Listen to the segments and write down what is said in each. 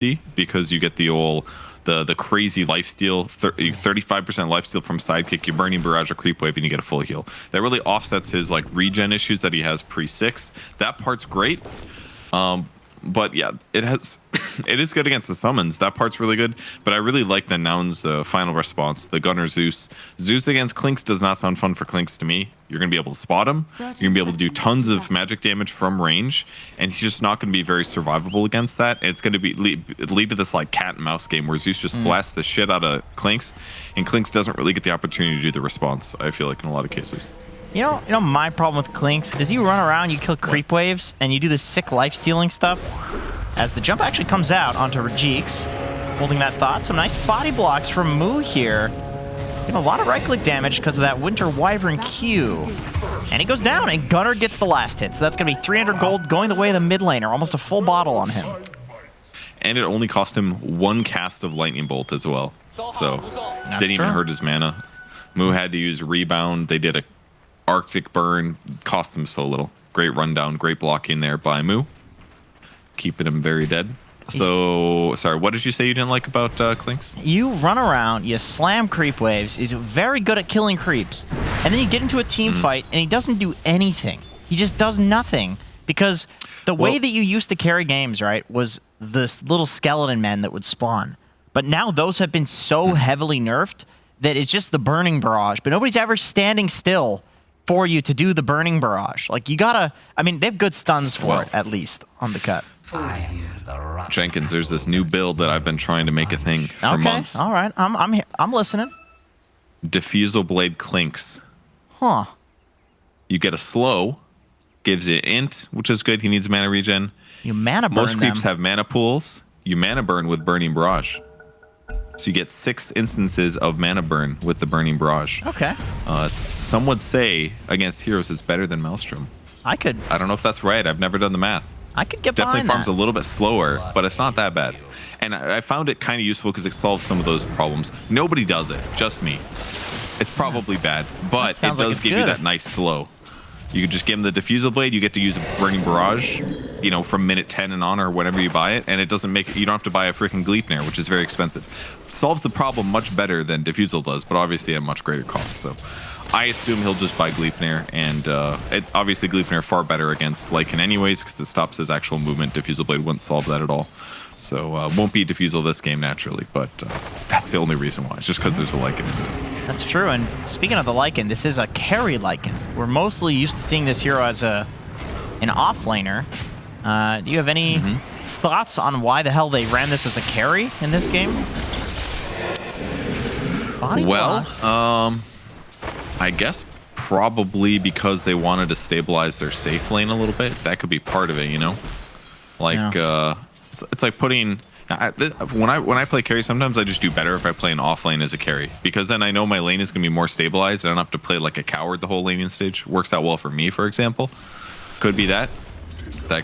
because you get the old the crazy lifesteal, 35% lifesteal from sidekick, you burning barrage or creep wave, and you get a full heal. That really offsets his like regen issues that he has pre-6. That part's great. But yeah, it is good against the summons. That part's really good. But I really like the Nouns final response, the Gunner Zeus. Zeus against Clinks does not sound fun for Clinks to me. You're going to be able to spot him. You're going to be able to do tons of magic damage from range. And he's just not going to be very survivable against that. It's going to be lead to this like cat and mouse game where Zeus just blasts the shit out of Clinks. And Clinks doesn't really get the opportunity to do the response, I feel like, in a lot of cases. You know my problem with Clinks is you run around, you kill creep waves, and you do this sick life-stealing stuff. As the jump actually comes out onto Rajix, holding that thought. Some nice body blocks from Moo here. Getting a lot of right-click damage because of that Winter Wyvern Q. And he goes down, and Gunner gets the last hit. So that's going to be 300 gold going the way of the mid laner. Almost a full bottle on him. And it only cost him 1 cast of Lightning Bolt as well. So, didn't even hurt his mana. Moo had to use Rebound. They did a Arctic Burn, cost him so little. Great rundown, great blocking there by Moo. Keeping him very dead. So, sorry, what did you say you didn't like about Clinks? You run around, you slam creep waves, he's very good at killing creeps. And then you get into a team fight, and he doesn't do anything. He just does nothing. Because the way that you used to carry games, right, was this little skeleton men that would spawn. But now those have been so heavily nerfed that it's just the Burning Barrage. But nobody's ever standing still for you to do the Burning Barrage. Like, you gotta... I mean, they have good stuns for it, at least, on the cut. Jenkins, there's this new build that I've been trying to make a thing for months. All right. I'm listening. Diffusal Blade Clinks. Huh. You get a slow, gives it int, which is good. He needs mana regen. You mana burn Most creeps have mana pools. You mana burn with Burning Barrage. So you get 6 instances of mana burn with the Burning Barrage. Okay. Some would say against heroes it's better than Maelstrom. I don't know if that's right. I've never done the math. I could get Definitely behind farms that. a little bit slower, but it's not that bad. And I found it kind of useful because it solves some of those problems. Nobody does it, just me. It's probably bad, but it does give you that nice slow. You could just give him the Diffusal Blade. You get to use a Burning Barrage, you know, from minute 10 and on or whenever you buy it, and it doesn't make it. You don't have to buy a freaking Gleipnir, which is very expensive. Solves the problem much better than Diffusal does, but obviously at a much greater cost. So I assume he'll just buy Gleipnir, and it's obviously Gleipnir far better against Lycan anyways because it stops his actual movement. Diffusal Blade wouldn't solve that at all. So won't be Diffusal this game naturally, but that's the only reason why. It's just because there's a Lycan in it. That's true, and speaking of the Lycan, this is a carry Lycan. We're mostly used to seeing this hero as an offlaner. Do you have any thoughts on why the hell they ran this as a carry in this game? I guess probably because they wanted to stabilize their safe lane a little bit. That could be part of it, you know? Like, it's like putting... when I play carry, sometimes I just do better if I play an off lane as a carry, because then I know my lane is going to be more stabilized. I don't have to play like a coward the whole laning stage. Works out well for me, for example. Could be that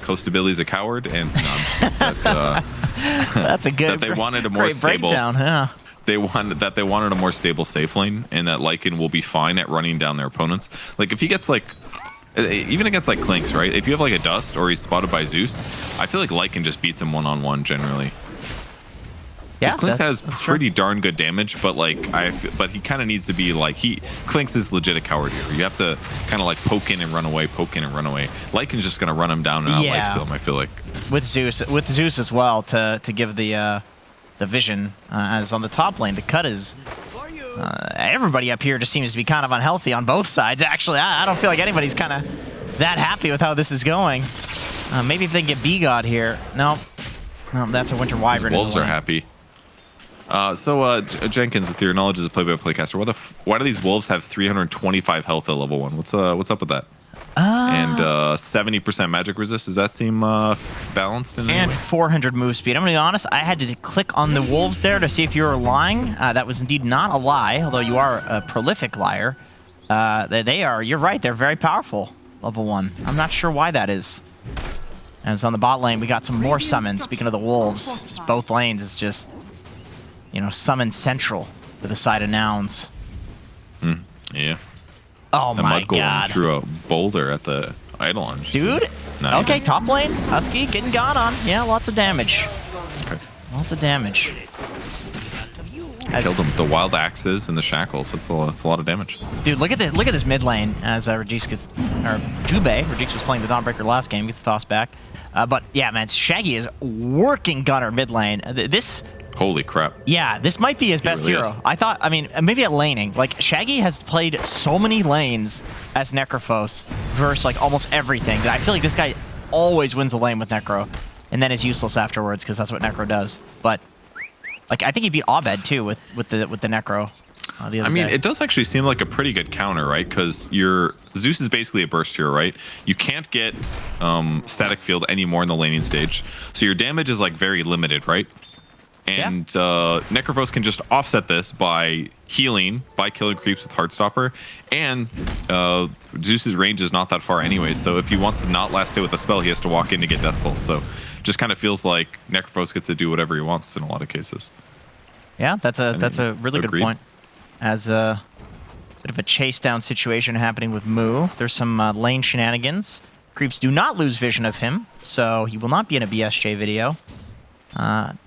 Costa Billy's a coward, and that's a good. That they wanted a more stable breakdown. Yeah. They wanted a more stable safe lane, and that Lycan will be fine at running down their opponents. Like if he gets like. Even against like Clinks, right? If you have like a Dust or he's spotted by Zeus, I feel like Lycan just beats him one-on-one generally. Yeah, Clinks has pretty darn good damage, but like but he kind of needs to be like Clinks is legit a coward here. You have to kind of like poke in and run away, poke in and run away. Lycan's just gonna run him down and out lifesteal him, I feel like. With Zeus as well to give the vision as on the top lane. The cut is. Everybody up here just seems to be kind of unhealthy on both sides. Actually, I don't feel like anybody's kind of that happy with how this is going. Maybe if they can get B-God here. No, that's a Winter Wyvern. These wolves are happy. Jenkins, with your knowledge as a play-by-play caster, why do these wolves have 325 health at level 1? What's up with that? And 70% magic resist. Does that seem balanced? And 400 move speed. I'm going to be honest, I had to click on the wolves there to see if you were lying. That was indeed not a lie, although you are a prolific liar. They are, you're right, they're very powerful, level 1. I'm not sure why that is. As on the bot lane, we got some more summons. Speaking of the wolves, just both lanes is just, you know, summon central to the side of Nouns. Yeah. Oh my God! Threw a boulder at the Eidolon. Dude. Okay, top lane. Husky getting gone on. Yeah, lots of damage. Okay. Lots of damage. Killed him with the wild axes and the shackles. That's a lot of damage. Dude, look at this mid lane as Rajix gets, or Jubei, Rajix was playing the Dawnbreaker last game, gets tossed back. But yeah, man, Shaggy is working Gunner mid lane. This. Holy crap. Yeah, this might be his best really hero. I mean, maybe at laning. Like, Shaggy has played so many lanes as Necrophos versus, like, almost everything. That I feel like this guy always wins a lane with Necro, and then is useless afterwards, because that's what Necro does. But, like, I think he beat Abed, too, with the Necro the other day. It does actually seem like a pretty good counter, right? Because Zeus is basically a burst hero, right? You can't get static field anymore in the laning stage. So your damage is, like, very limited, right? And Necrophos can just offset this by healing, by killing creeps with Heartstopper, and Zeus's range is not that far anyway, so if he wants to not last hit with a spell, he has to walk in to get Death Pulse, so just kind of feels like Necrophos gets to do whatever he wants in a lot of cases. Yeah, that's a really good point. As a bit of a chase down situation happening with Moo, there's some lane shenanigans. Creeps do not lose vision of him, so he will not be in a BSJ video.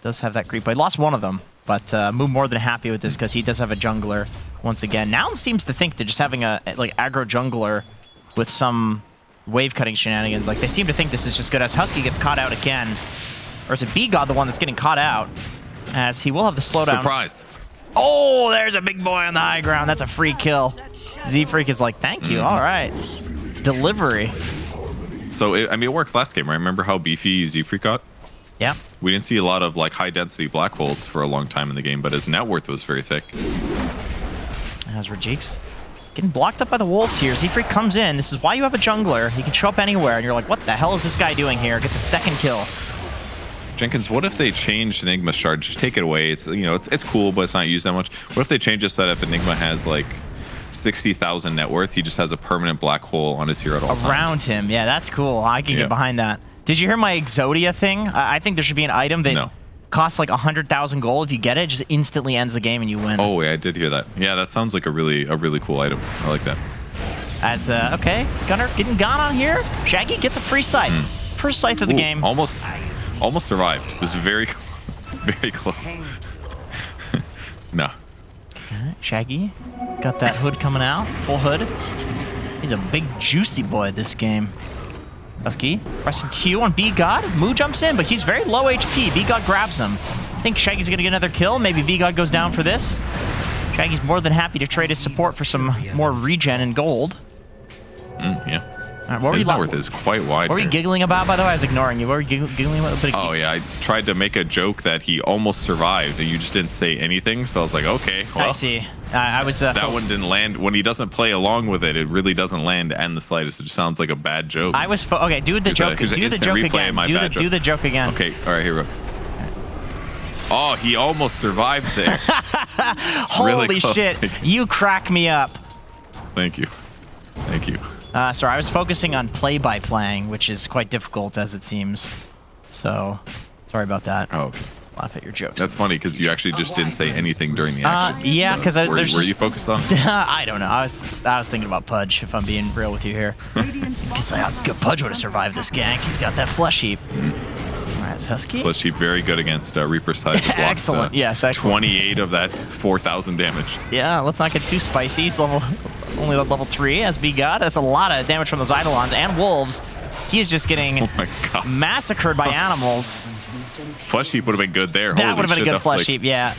Does have that creep play. Lost one of them, but Moo more than happy with this because he does have a jungler once again. Nouns seems to think that just having a aggro jungler with some wave cutting shenanigans, like they seem to think this is just good as Husky gets caught out again. Or is it B-God the one that's getting caught out? As he will have the slowdown. Surprise. Oh, there's a big boy on the high ground. That's a free kill. Z-Freak is like, thank you. All right. Delivery. So, it worked last game, right? Remember how beefy Z-Freak got? Yeah. We didn't see a lot of like high-density black holes for a long time in the game, but his net worth was very thick. As Rajix getting blocked up by the wolves here. Z-Freak comes in. This is why you have a jungler. He can show up anywhere, and you're like, what the hell is this guy doing here? Gets a second kill. Jenkins, what if they changed Enigma's shard? Just take it away. It's it's cool, but it's not used that much. What if they change it so that if Enigma has like 60,000 net worth, he just has a permanent black hole on his hero at all times? Around him. Yeah, that's cool. I can get behind that. Did you hear my Exodia thing? I think there should be an item that costs like 100,000 gold. If you get it, it just instantly ends the game and you win. Oh, yeah, I did hear that. Yeah, that sounds like a really cool item. I like that. As, okay, Gunner getting gone on here. Shaggy gets a free scythe. First scythe of the game. Almost survived. It was very, very close. No. Okay, Shaggy got that hood coming out. Full hood. He's a big, juicy boy this game. Husky pressing Q on B-God. Moo jumps in, but he's very low HP. B-God grabs him. I think Shaggy's going to get another kill. Maybe B-God goes down for this. Shaggy's more than happy to trade his support for some more regen and gold. Yeah. Right, what his net worth is quite wide. What were you giggling about, by the way? I was ignoring you. What were you giggling about? Oh, yeah. I tried to make a joke that he almost survived, and you just didn't say anything. So I was like, okay, well. I see. I was... that one didn't land. When he doesn't play along with it, it really doesn't land and the slightest. It just sounds like a bad joke. I was... okay, do the joke. Do the joke again. Do the joke again. Okay, all right, here goes. Oh, he almost survived there. Holy shit. You crack me up. Thank you. Thank you. Sorry, I was focusing on play-by-playing, which is quite difficult as it seems. So, sorry about that. Oh, okay. Laugh at your jokes. That's funny because you actually just didn't say anything during the action. Yeah, because were you focused on? I don't know. I was thinking about Pudge, if I'm being real with you here. Because Pudge would have survived this gank. He's got that flesh heap. All right, Husky. Flesh heap very good against Reaper's Tide. Excellent. Yes, excellent. 28 of that 4,000 damage. Yeah, let's not get too spicy. He's only level 3 as B-God. That's a lot of damage from those Eidolons and wolves. He is just getting massacred by animals. Flesh heap would have been good there. That would have been a good flesh heap, yeah.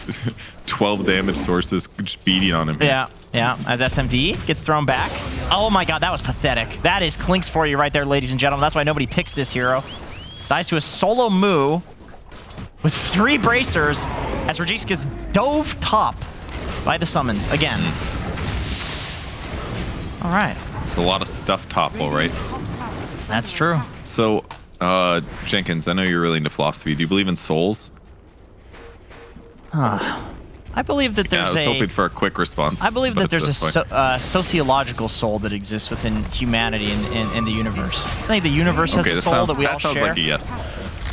12 damage sources just beating on him. Yeah, yeah. As SMD gets thrown back. Oh my god, that was pathetic. That is Clinks for you right there, ladies and gentlemen. That's why nobody picks this hero. Dies to a solo Moo with 3 bracers as Regis gets dove top by the summons again. All right. It's a lot of stuff topple, right? That's true. So, Jenkins, I know you're really into philosophy. Do you believe in souls? I believe that there's I was hoping for a quick response. I believe that there's a sociological soul that exists within humanity in the universe. I think the universe has a soul that we all share. That sounds like a yes.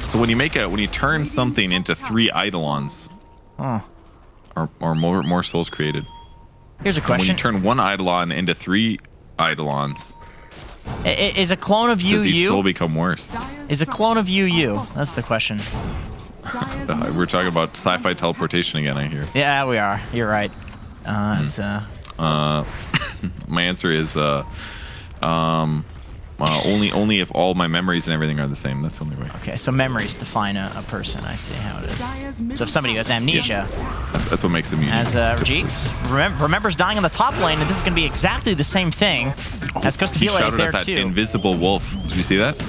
So when you turn something into 3 Eidolons, or more souls created. Here's a question. When you turn 1 Eidolon into 3 Eidolons, is a clone of you does each soul become worse? Is a clone of you? That's the question. We're talking about sci-fi teleportation again, I hear. Yeah, we are. You're right. My answer is only if all my memories and everything are the same. That's the only way. Okay, so memories define a person. I see how it is. So if somebody who has amnesia, that's what makes them unique. as Rajit remembers dying on the top lane, and this is going to be exactly the same thing as He Costabile is shouted there at that too. invisible wolf. Did you see that?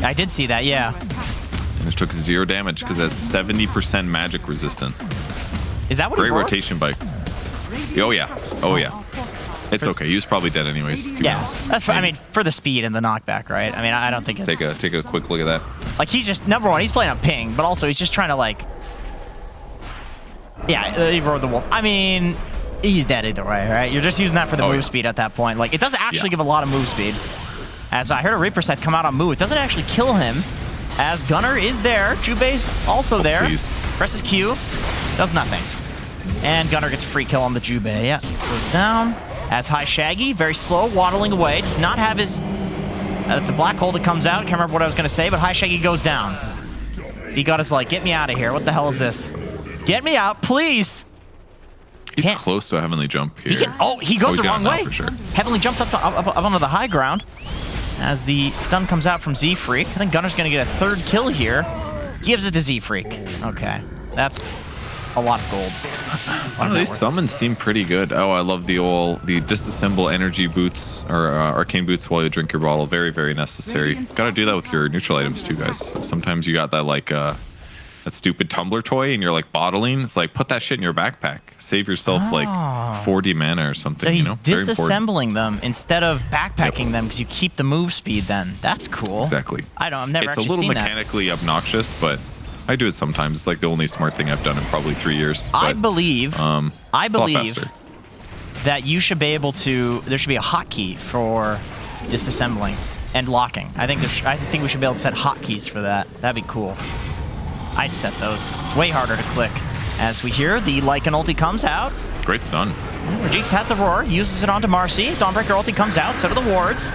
I did see that, yeah. And it took 0 damage because it has 70% magic resistance. Is that what Great he roared? rotation bike. Oh yeah. Oh yeah. It's okay. He was probably dead anyways. To be Yeah, honest. that's I mean, for the speed and the knockback, right? I mean, I don't think it's... Take a quick look at that. Like, he's just, number one, he's playing on ping, but also he's just trying to, like... Yeah, he roared the wolf. I mean, he's dead either way, right? You're just using that for the move speed at that point. Like, it does actually give a lot of move speed. As I heard a Reaper Scythe come out on Moo, it doesn't actually kill him, as Gunnar is there. Jubei's also there. Please. Presses Q, does nothing. And Gunnar gets a free kill on the Jubei. Yeah, goes down. As High Shaggy, very slow, waddling away. Does not have his... It's a black hole that comes out. Can't remember what I was going to say, but High Shaggy goes down. He got his, like, get me out of here. What the hell is this? Get me out, please! He's close to a heavenly jump here. He goes the wrong way. For sure. Heavenly jumps up onto the high ground as the stun comes out from Z-Freak. I think Gunnar's going to get a third kill here. Gives it to Z-Freak. Okay, that's a lot of gold. These summons seem pretty good. Oh, I love the disassemble energy boots or arcane boots while you drink your bottle. Very, very necessary. Got to do that with your neutral items too, guys. Sometimes you got that like that stupid tumbler toy and you're like bottling. It's like put that shit in your backpack. Save yourself like 40 mana or something. So he's Very disassembling them instead of backpacking them because you keep the move speed. Then that's cool. Exactly. I've never It's a actually little seen mechanically obnoxious, but I do it sometimes. It's like the only smart thing I've done in probably 3 years. I But, believe it's a lot faster. that you should be able to. There should be a hotkey for disassembling and locking. I think we should be able to set hotkeys for that. That'd be cool. I'd set those. It's way harder to click. As we hear the Lycan ulti comes out. Great stun. Rajix has the roar, uses it onto Marcy. Dawnbreaker ulti comes out, so do the wards.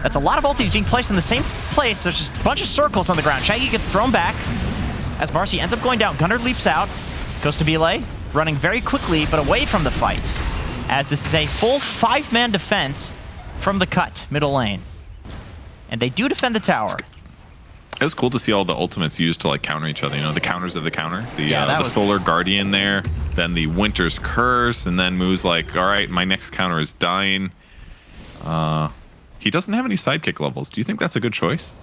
That's a lot of ultis being placed in the same place. There's just a bunch of circles on the ground. Shaggy gets thrown back as Marcy ends up going down. Gunnar leaps out. Goes to Belay, running very quickly, but away from the fight. As this is a full 5-man defense from the cut, middle lane. And they do defend the tower. It was cool to see all the ultimates used to like counter each other. You know, the counters of the counter. The was... Solar Guardian there, then the Winter's Curse, and then Moo's like, all right, my next counter is dying. He doesn't have any sidekick levels. Do you think that's a good choice?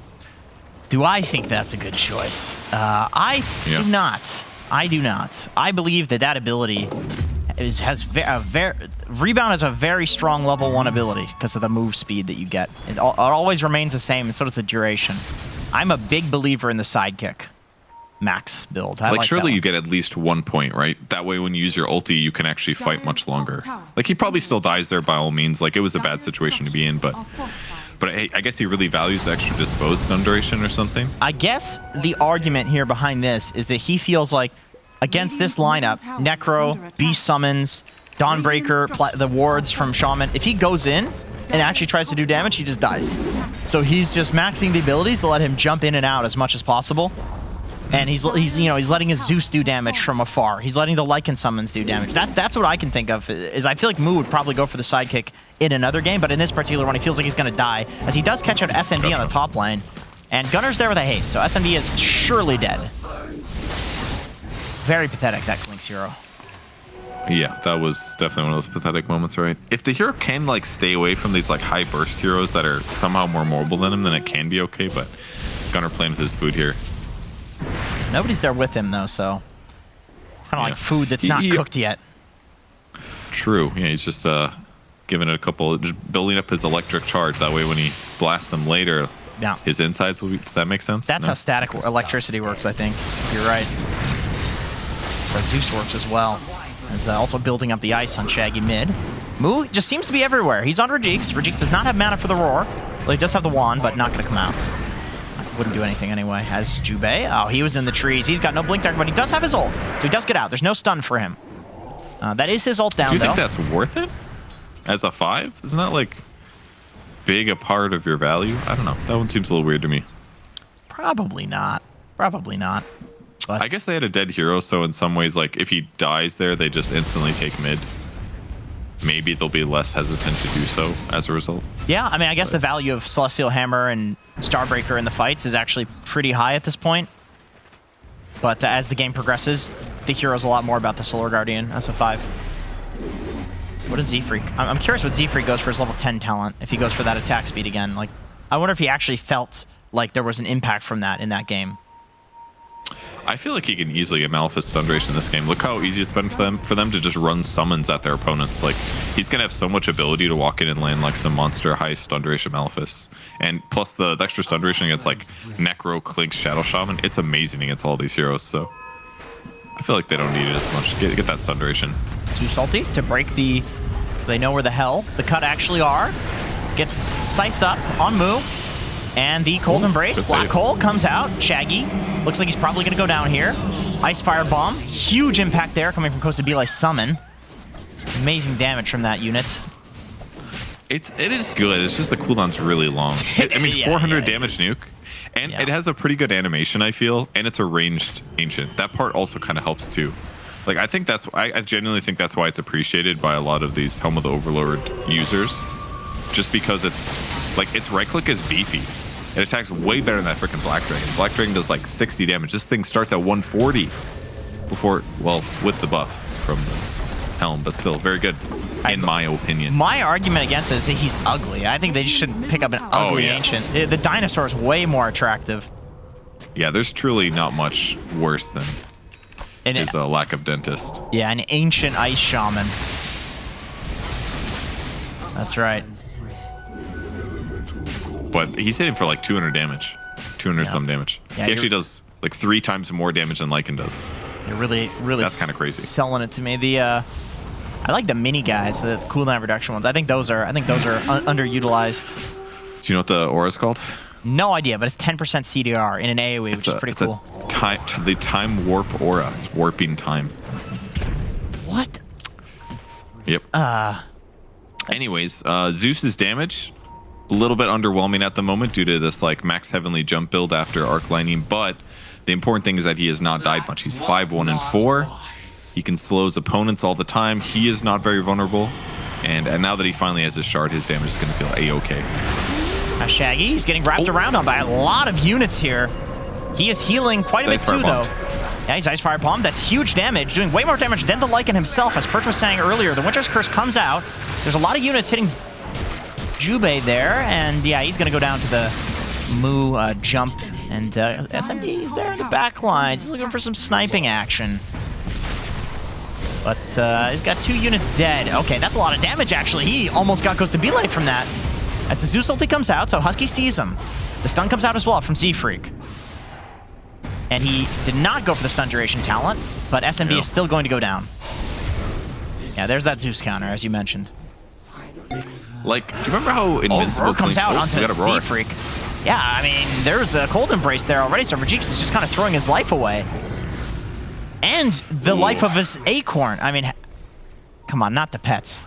Do I think that's a good choice? I do not. I do not. I believe that ability Rebound is a very strong level 1 ability because of the move speed that you get. It always remains the same, and so does the duration. I'm a big believer in the sidekick max build. I like surely you get at least 1 point, right? That way when you use your ulti, you can actually fight much longer. Like, he probably still dies there by all means. Like, it was a bad situation to be in, but I guess he really values the extra disposed stun duration or something. I guess the argument here behind this is that he feels like against this lineup, Necro, Beast Summons, Dawnbreaker, the wards from Shaman, if he goes in and actually tries to do damage, he just dies. So he's just maxing the abilities to let him jump in and out as much as possible. And he's letting his Zeus do damage from afar. He's letting the Lycan summons do damage. That's what I can think of. Is I feel like Moo would probably go for the sidekick in another game, but in this particular one, he feels like he's going to die, as he does catch out SND on the top lane. And Gunnar's there with a haste, so SND is surely dead. Very pathetic, that Klink's hero. Yeah, that was definitely one of those pathetic moments, right? If the hero can like stay away from these like high burst heroes that are somehow more mobile than him, then it can be okay, but Gunnar playing with his food here. Nobody's there with him though, so it's kind of like food that's not cooked yet. True. Yeah, he's just giving it a couple, just building up his electric charge. That way when he blasts them later, his insides will be, does that make sense? That's how static electricity works, I think. You're right. So Zeus works as well. Is also building up the ice on Shaggy mid. Moo just seems to be everywhere. He's on Rajix. Rajix does not have mana for the roar. Well, he does have the wand, but not going to come out. Wouldn't do anything anyway. Has Jubei. Oh, he was in the trees. He's got no blink dagger, but he does have his ult. So he does get out. There's no stun for him. That is his ult down, though. Do you think that's worth it? As a 5? Isn't that like big a part of your value? I don't know. That one seems a little weird to me. Probably not. Probably not. But I guess they had a dead hero, so in some ways, like, if he dies there, they just instantly take mid. Maybe they'll be less hesitant to do so as a result. yeah, I mean, I guess the value of Celestial Hammer and Starbreaker in the fights is actually pretty high at this point. But as the game progresses, the hero's a lot more about the Solar Guardian as a 5. What is Z-Freak? I'm curious what Z-Freak goes for his level 10 talent, if he goes for that attack speed again. Like, I wonder if he actually felt like there was an impact from that in that game. I feel like he can easily get Maleficent Thunderation in this game. Look how easy it's been for them to just run summons at their opponents. Like, he's going to have so much ability to walk in and land like some monster high Stun Duration Maleficent. And plus the extra Stun Duration against like Necro, Clink, Shadow Shaman, it's amazing against all these heroes. So I feel like they don't need it as much. Get that Stun Duration. Too salty to break the... They know where the hell the cut actually are. Gets scythed up on Moo. And the Cold Embrace. Black Hole comes out. Shaggy. Looks like he's probably going to go down here. Ice Fire Bomb. Huge impact there coming from Costa Belai's summon. Amazing damage from that unit. It is good. It's just the cooldown's really long. I mean, 400 damage nuke. And it has a pretty good animation, I feel. And it's a ranged Ancient. That part also kind of helps too. Like, I genuinely think that's why it's appreciated by a lot of these Helm of the Overlord users. Just because it's, like, its right click is beefy. It attacks way better than that freaking Black Dragon. Black Dragon does like 60 damage. This thing starts at 140 before, well, with the buff from the Helm, but still very good, in my opinion. My argument against it is that he's ugly. I think they should pick up an ugly Ancient. The Dinosaur is way more attractive. Yeah, there's truly not much worse than his lack of dentist. Yeah, an Ancient Ice Shaman. That's right. But he's hitting for like 200 damage. 200 some damage. Yeah, he actually does like 3 times more damage than Lycan does. You're really that's kind of crazy. Selling it to me. I like the mini guys, the cooldown reduction ones. I think those are underutilized. Do you know what the aura is called? No idea, but it's 10% CDR in an AoE, which is pretty cool. The time warp aura. It's warping time. What? Yep. Anyways, Zeus's damage, a little bit underwhelming at the moment due to this like max heavenly jump build after arc lining, but the important thing is that he has not died much. He's 5-1 and 4. He can slow his opponents all the time. He is not very vulnerable, and now that he finally has his shard, his damage is going to feel a-okay. Now Shaggy, he's getting wrapped around on by a lot of units here. He is healing quite a bit too, though. Yeah, he's Ice Fire Bomb. That's huge damage, doing way more damage than the Lycan himself. As Perch was saying earlier, the Winter's Curse comes out. There's a lot of units hitting Jubei there, and yeah, he's going to go down to the Moo jump, and SMD's there in the back lines. He's looking for some sniping action. But he's got 2 units dead. Okay, that's a lot of damage, actually. He almost got Costa Belai from that. As the Zeus ulti comes out, so Husky sees him. The stun comes out as well from Z-Freak. And he did not go for the stun duration talent, but SMD is still going to go down. Yeah, there's that Zeus counter, as you mentioned. Like, do you remember how Invincible comes out onto Z-Freak? Yeah, I mean, there's a Cold Embrace there already, so Verjeeks is just kind of throwing his life away. And the life of his Acorn. I mean, come on, not the pets.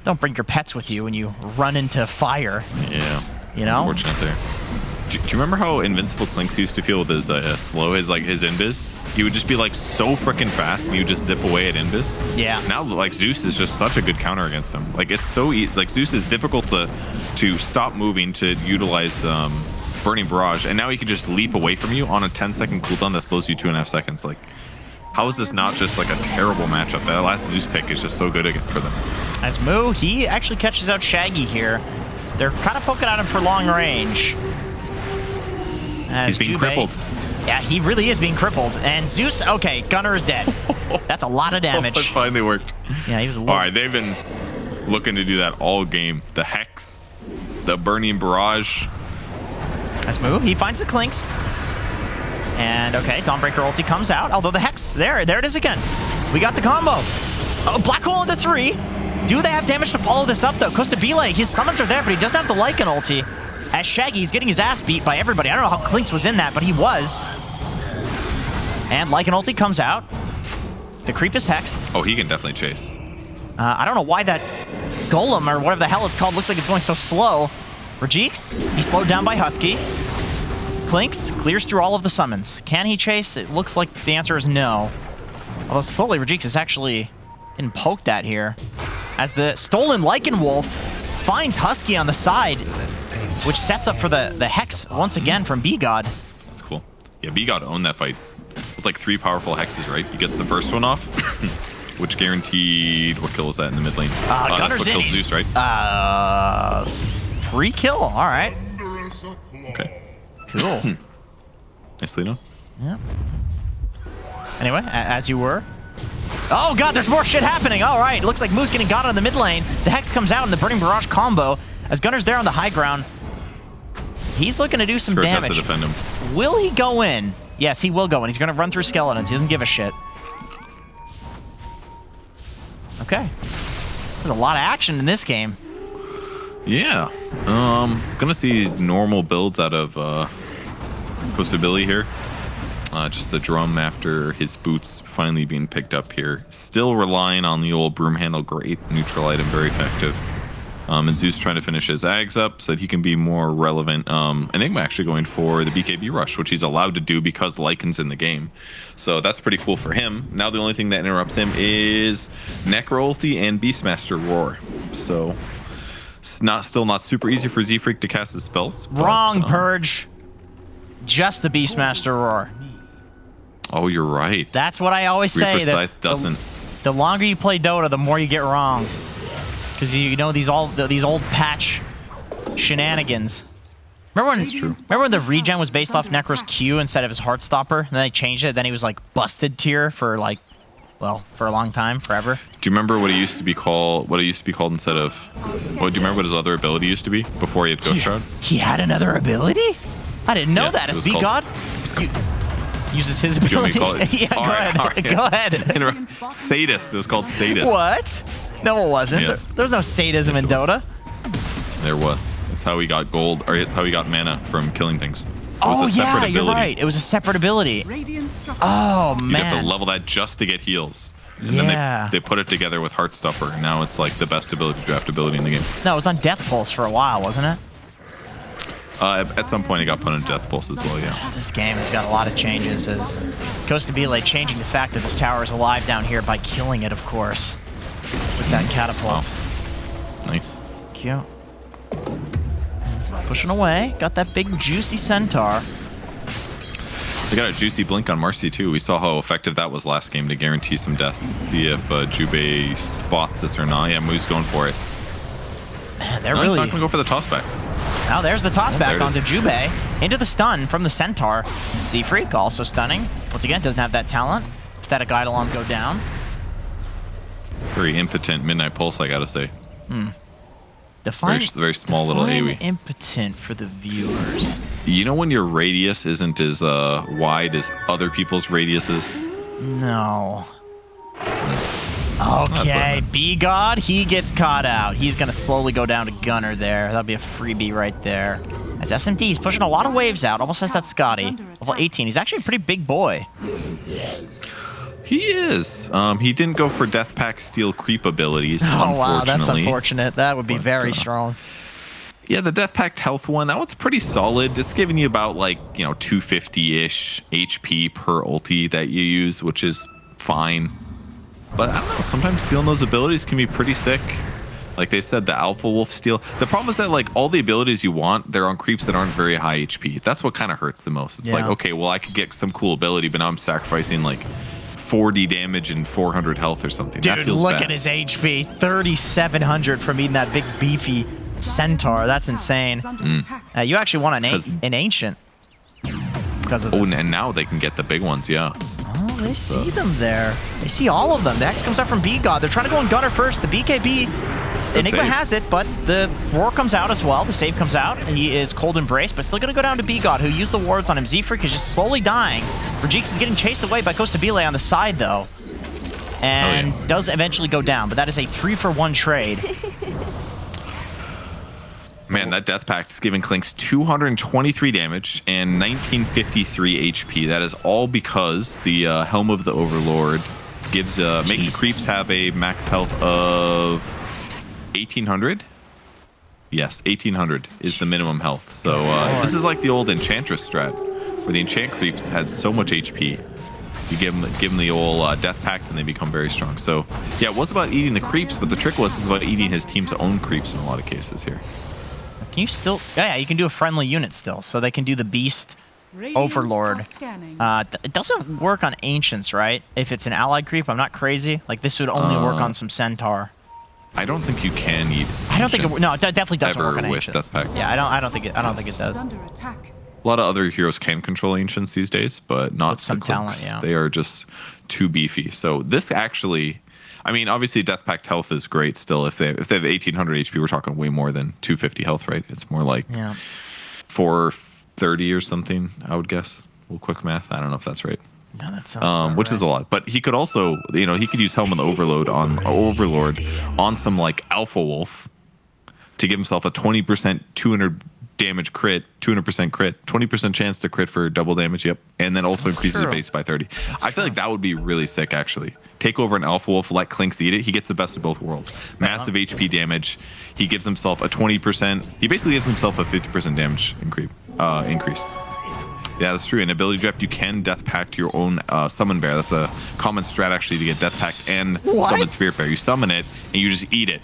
Don't bring your pets with you when you run into fire. Yeah. You know? Unfortunate there. Do you remember how Invincible Clinks used to feel with his slow, his invis? He would just be like so freaking fast, and he would just zip away at invis. Yeah. Now, like, Zeus is just such a good counter against him. Like, it's so easy. Like, Zeus is difficult to stop moving to utilize Burning Barrage, and now he can just leap away from you on a 10-second cooldown that slows you 2.5 seconds. Like, how is this not just like a terrible matchup? That last Zeus pick is just so good again for them. As Moo, he actually catches out Shaggy here. They're kind of poking at him for long range. He's being crippled. Yeah, he really is being crippled. And Zeus, okay, Gunner is dead. That's a lot of damage. It finally worked. Yeah, he was a little... All right, they've been looking to do that all game. The Hex, the Burning Barrage. That's Moo. He finds the Clinks. And, okay, Dawnbreaker ulti comes out. Although the Hex, there it is again. We got the combo. Oh, Black Hole into 3. Do they have damage to follow this up, though? Costa Belai, his summons are there, but he doesn't have the Lycan ulti. As Shaggy's getting his ass beat by everybody. I don't know how Clinks was in that, but he was. And Lycan ulti comes out. The creep is hexed. Oh, he can definitely chase. I don't know why that Golem, or whatever the hell it's called, looks like it's going so slow. Verjeeks, he's slowed down by Husky. Clinks clears through all of the summons. Can he chase? It looks like the answer is no. Although slowly, Rajix is actually getting poked at here. As the stolen Lycan Wolf finds Husky on the side, which sets up for the Hex once again from B-God. That's cool. Yeah, B-God owned that fight. It was like 3 powerful hexes, right? He gets the first one off, which guaranteed... What kill was that in the mid lane? Gunner's that's what killed in. Zeus, right? Free kill. All right. Okay. Cool. Nicely done. Yeah. Anyway, as you were. Oh, God, there's more shit happening. All right. Looks like Moose getting got on the mid lane. The Hex comes out in the Burning Barrage combo as Gunner's there on the high ground. He's looking to do some damage. To defend him. Will he go in? Yes, he will go in. He's going to run through skeletons. He doesn't give a shit. Okay. There's a lot of action in this game. Yeah. Gonna see normal builds out of Costa Billy here. Just the drum after his boots finally being picked up here. Still relying on the old broom handle. Great neutral item, very effective. And Zeus trying to finish his Ags up so that he can be more relevant. Enigma actually going for the BKB rush, which he's allowed to do because Lycan's in the game. So that's pretty cool for him. Now the only thing that interrupts him is Necro ulti and Beastmaster Roar. So it's still not super easy for Z-Freak to cast his spells. Wrong, Purge. Just the Beastmaster Roar. Oh, you're right. That's what I always say. Reaper Scythe doesn't. The longer you play Dota, the more you get wrong. Because you know these old patch shenanigans. Remember when the regen was based off Necro's Q instead of his Heartstopper? And then they changed it. Then he was like busted tier for like, well, for a long time, forever. Do you remember what he used to be called? What it used to be called instead of? Well, do you remember what his other ability used to be before he had Ghost Shroud? He had another ability? I didn't know that. As B-God uses his ability. Do you want me to call it? Yeah, go ahead. Go ahead. Sadist. It was called Sadist. What? No, it wasn't. Yes. There was no sadism in Dota. There was. That's how he got gold, or it's how he got mana from killing things. Oh, yeah, you're right. It was a separate ability. Oh, man. You'd have to level that just to get heals. And then they put it together with Heartstopper, and now it's like the best draft ability in the game. No, it was on Death Pulse for a while, wasn't it? At some point, it got put on Death Pulse as well, yeah. This game has got a lot of changes. As Costa Bile changing the fact that this tower is alive down here by killing it, of course. With that catapult. Wow. Nice. Cute. It's pushing away. Got that big juicy centaur. They got a juicy blink on Marcy too. We saw how effective that was last game to guarantee some deaths. Let's see if Jubei spots this or not. Yeah, Moo's going for it. Man, they're He's really not going to go for the toss back. Now there's the toss back onto Jubei. Into the stun from the centaur. Z-Freak also stunning. Once again, doesn't have that talent. Pathetic Eidolons go down. It's a very impotent Midnight Pulse, I gotta say. Very small little AoE. Impotent for the viewers. You know when your radius isn't as wide as other people's radiuses? No. Okay, B-God, he gets caught out. He's gonna slowly go down to Gunner there. That'll be a freebie right there. As SMD, he's pushing a lot of waves out. Almost has that Scotty. Level 18. He's actually a pretty big boy. He is. He didn't go for Death Pack Steel creep abilities. Oh, wow, that's unfortunate. That would be very strong. Yeah, the Death Pact Health one, that one's pretty solid. It's giving you about, like, 250-ish HP per ulti that you use, which is fine. But I don't know, sometimes stealing those abilities can be pretty sick. Like they said, the Alpha Wolf steal. The problem is that, like, all the abilities you want, they're on creeps that aren't very high HP. That's what kind of hurts the most. It's like, okay, well, I could get some cool ability, but now I'm sacrificing, like, 40 damage and 400 health or something. Dude, that feels look bad. at his HP. 3,700 from eating that big beefy centaur. That's insane. You actually want an ancient because of this. Oh, and now they can get the big ones, yeah. Oh, they see them there. They see all of them. The X comes out from B-God. They're trying to go on Gunner first. The BKB, Enigma has it, but the Roar comes out as well. The save comes out. He is Cold Embrace, but still going to go down to B-God, who used the wards on him. Z-Freak is just slowly dying. Rajix is getting chased away by Costa Bile on the side, though. And does eventually go down, but that is a 3-for-1 trade. Man, that Death Pact is giving Clinks 223 damage and 1953 HP. That is all because the Helm of the Overlord gives makes creeps have a max health of 1800. Yes, 1800 is the minimum health. So this is like the old Enchantress strat, where the enchant creeps had so much HP. You give them the old Death Pact and they become very strong. So yeah, it was about eating the creeps, but the trick was about eating his team's own creeps in a lot of cases here. Can you still... Yeah, you can do a friendly unit still. So they can do the Beast Overlord. It doesn't work on Ancients, right? If it's an allied creep, I'm not crazy. Like, this would only work on some Centaur. I don't think you can eat. I don't think it... No, it definitely doesn't work on with Ancients. Death Pact. Yeah, I don't think it does. A lot of other heroes can control Ancients these days, but not with some talent, yeah. They are just too beefy. So this actually... I mean, obviously, Death Pact health is great still. If they have 1800 HP, we're talking way more than 250 health, right? It's more like 430 or something, I would guess. A little quick math. I don't know if that's right. No, that sounds which right. is a lot. But he could also, he could use Helm of the Overlord on some like Alpha Wolf to give himself a 20% 200 damage crit, 200% crit, 20% chance to crit for double damage. Yep, and then also increases his base by 30. I feel like that would be really sick actually. Take over an Alpha Wolf, let Clinks eat it. He gets the best of both worlds. Massive HP damage. He gives himself a 20%. He basically gives himself a 50% damage increase. Yeah, that's true. In ability draft, you can Death Pact your own Summon Bear. That's a common strat actually to get Death Pact and Summon Spirit Bear. You summon it and you just eat it.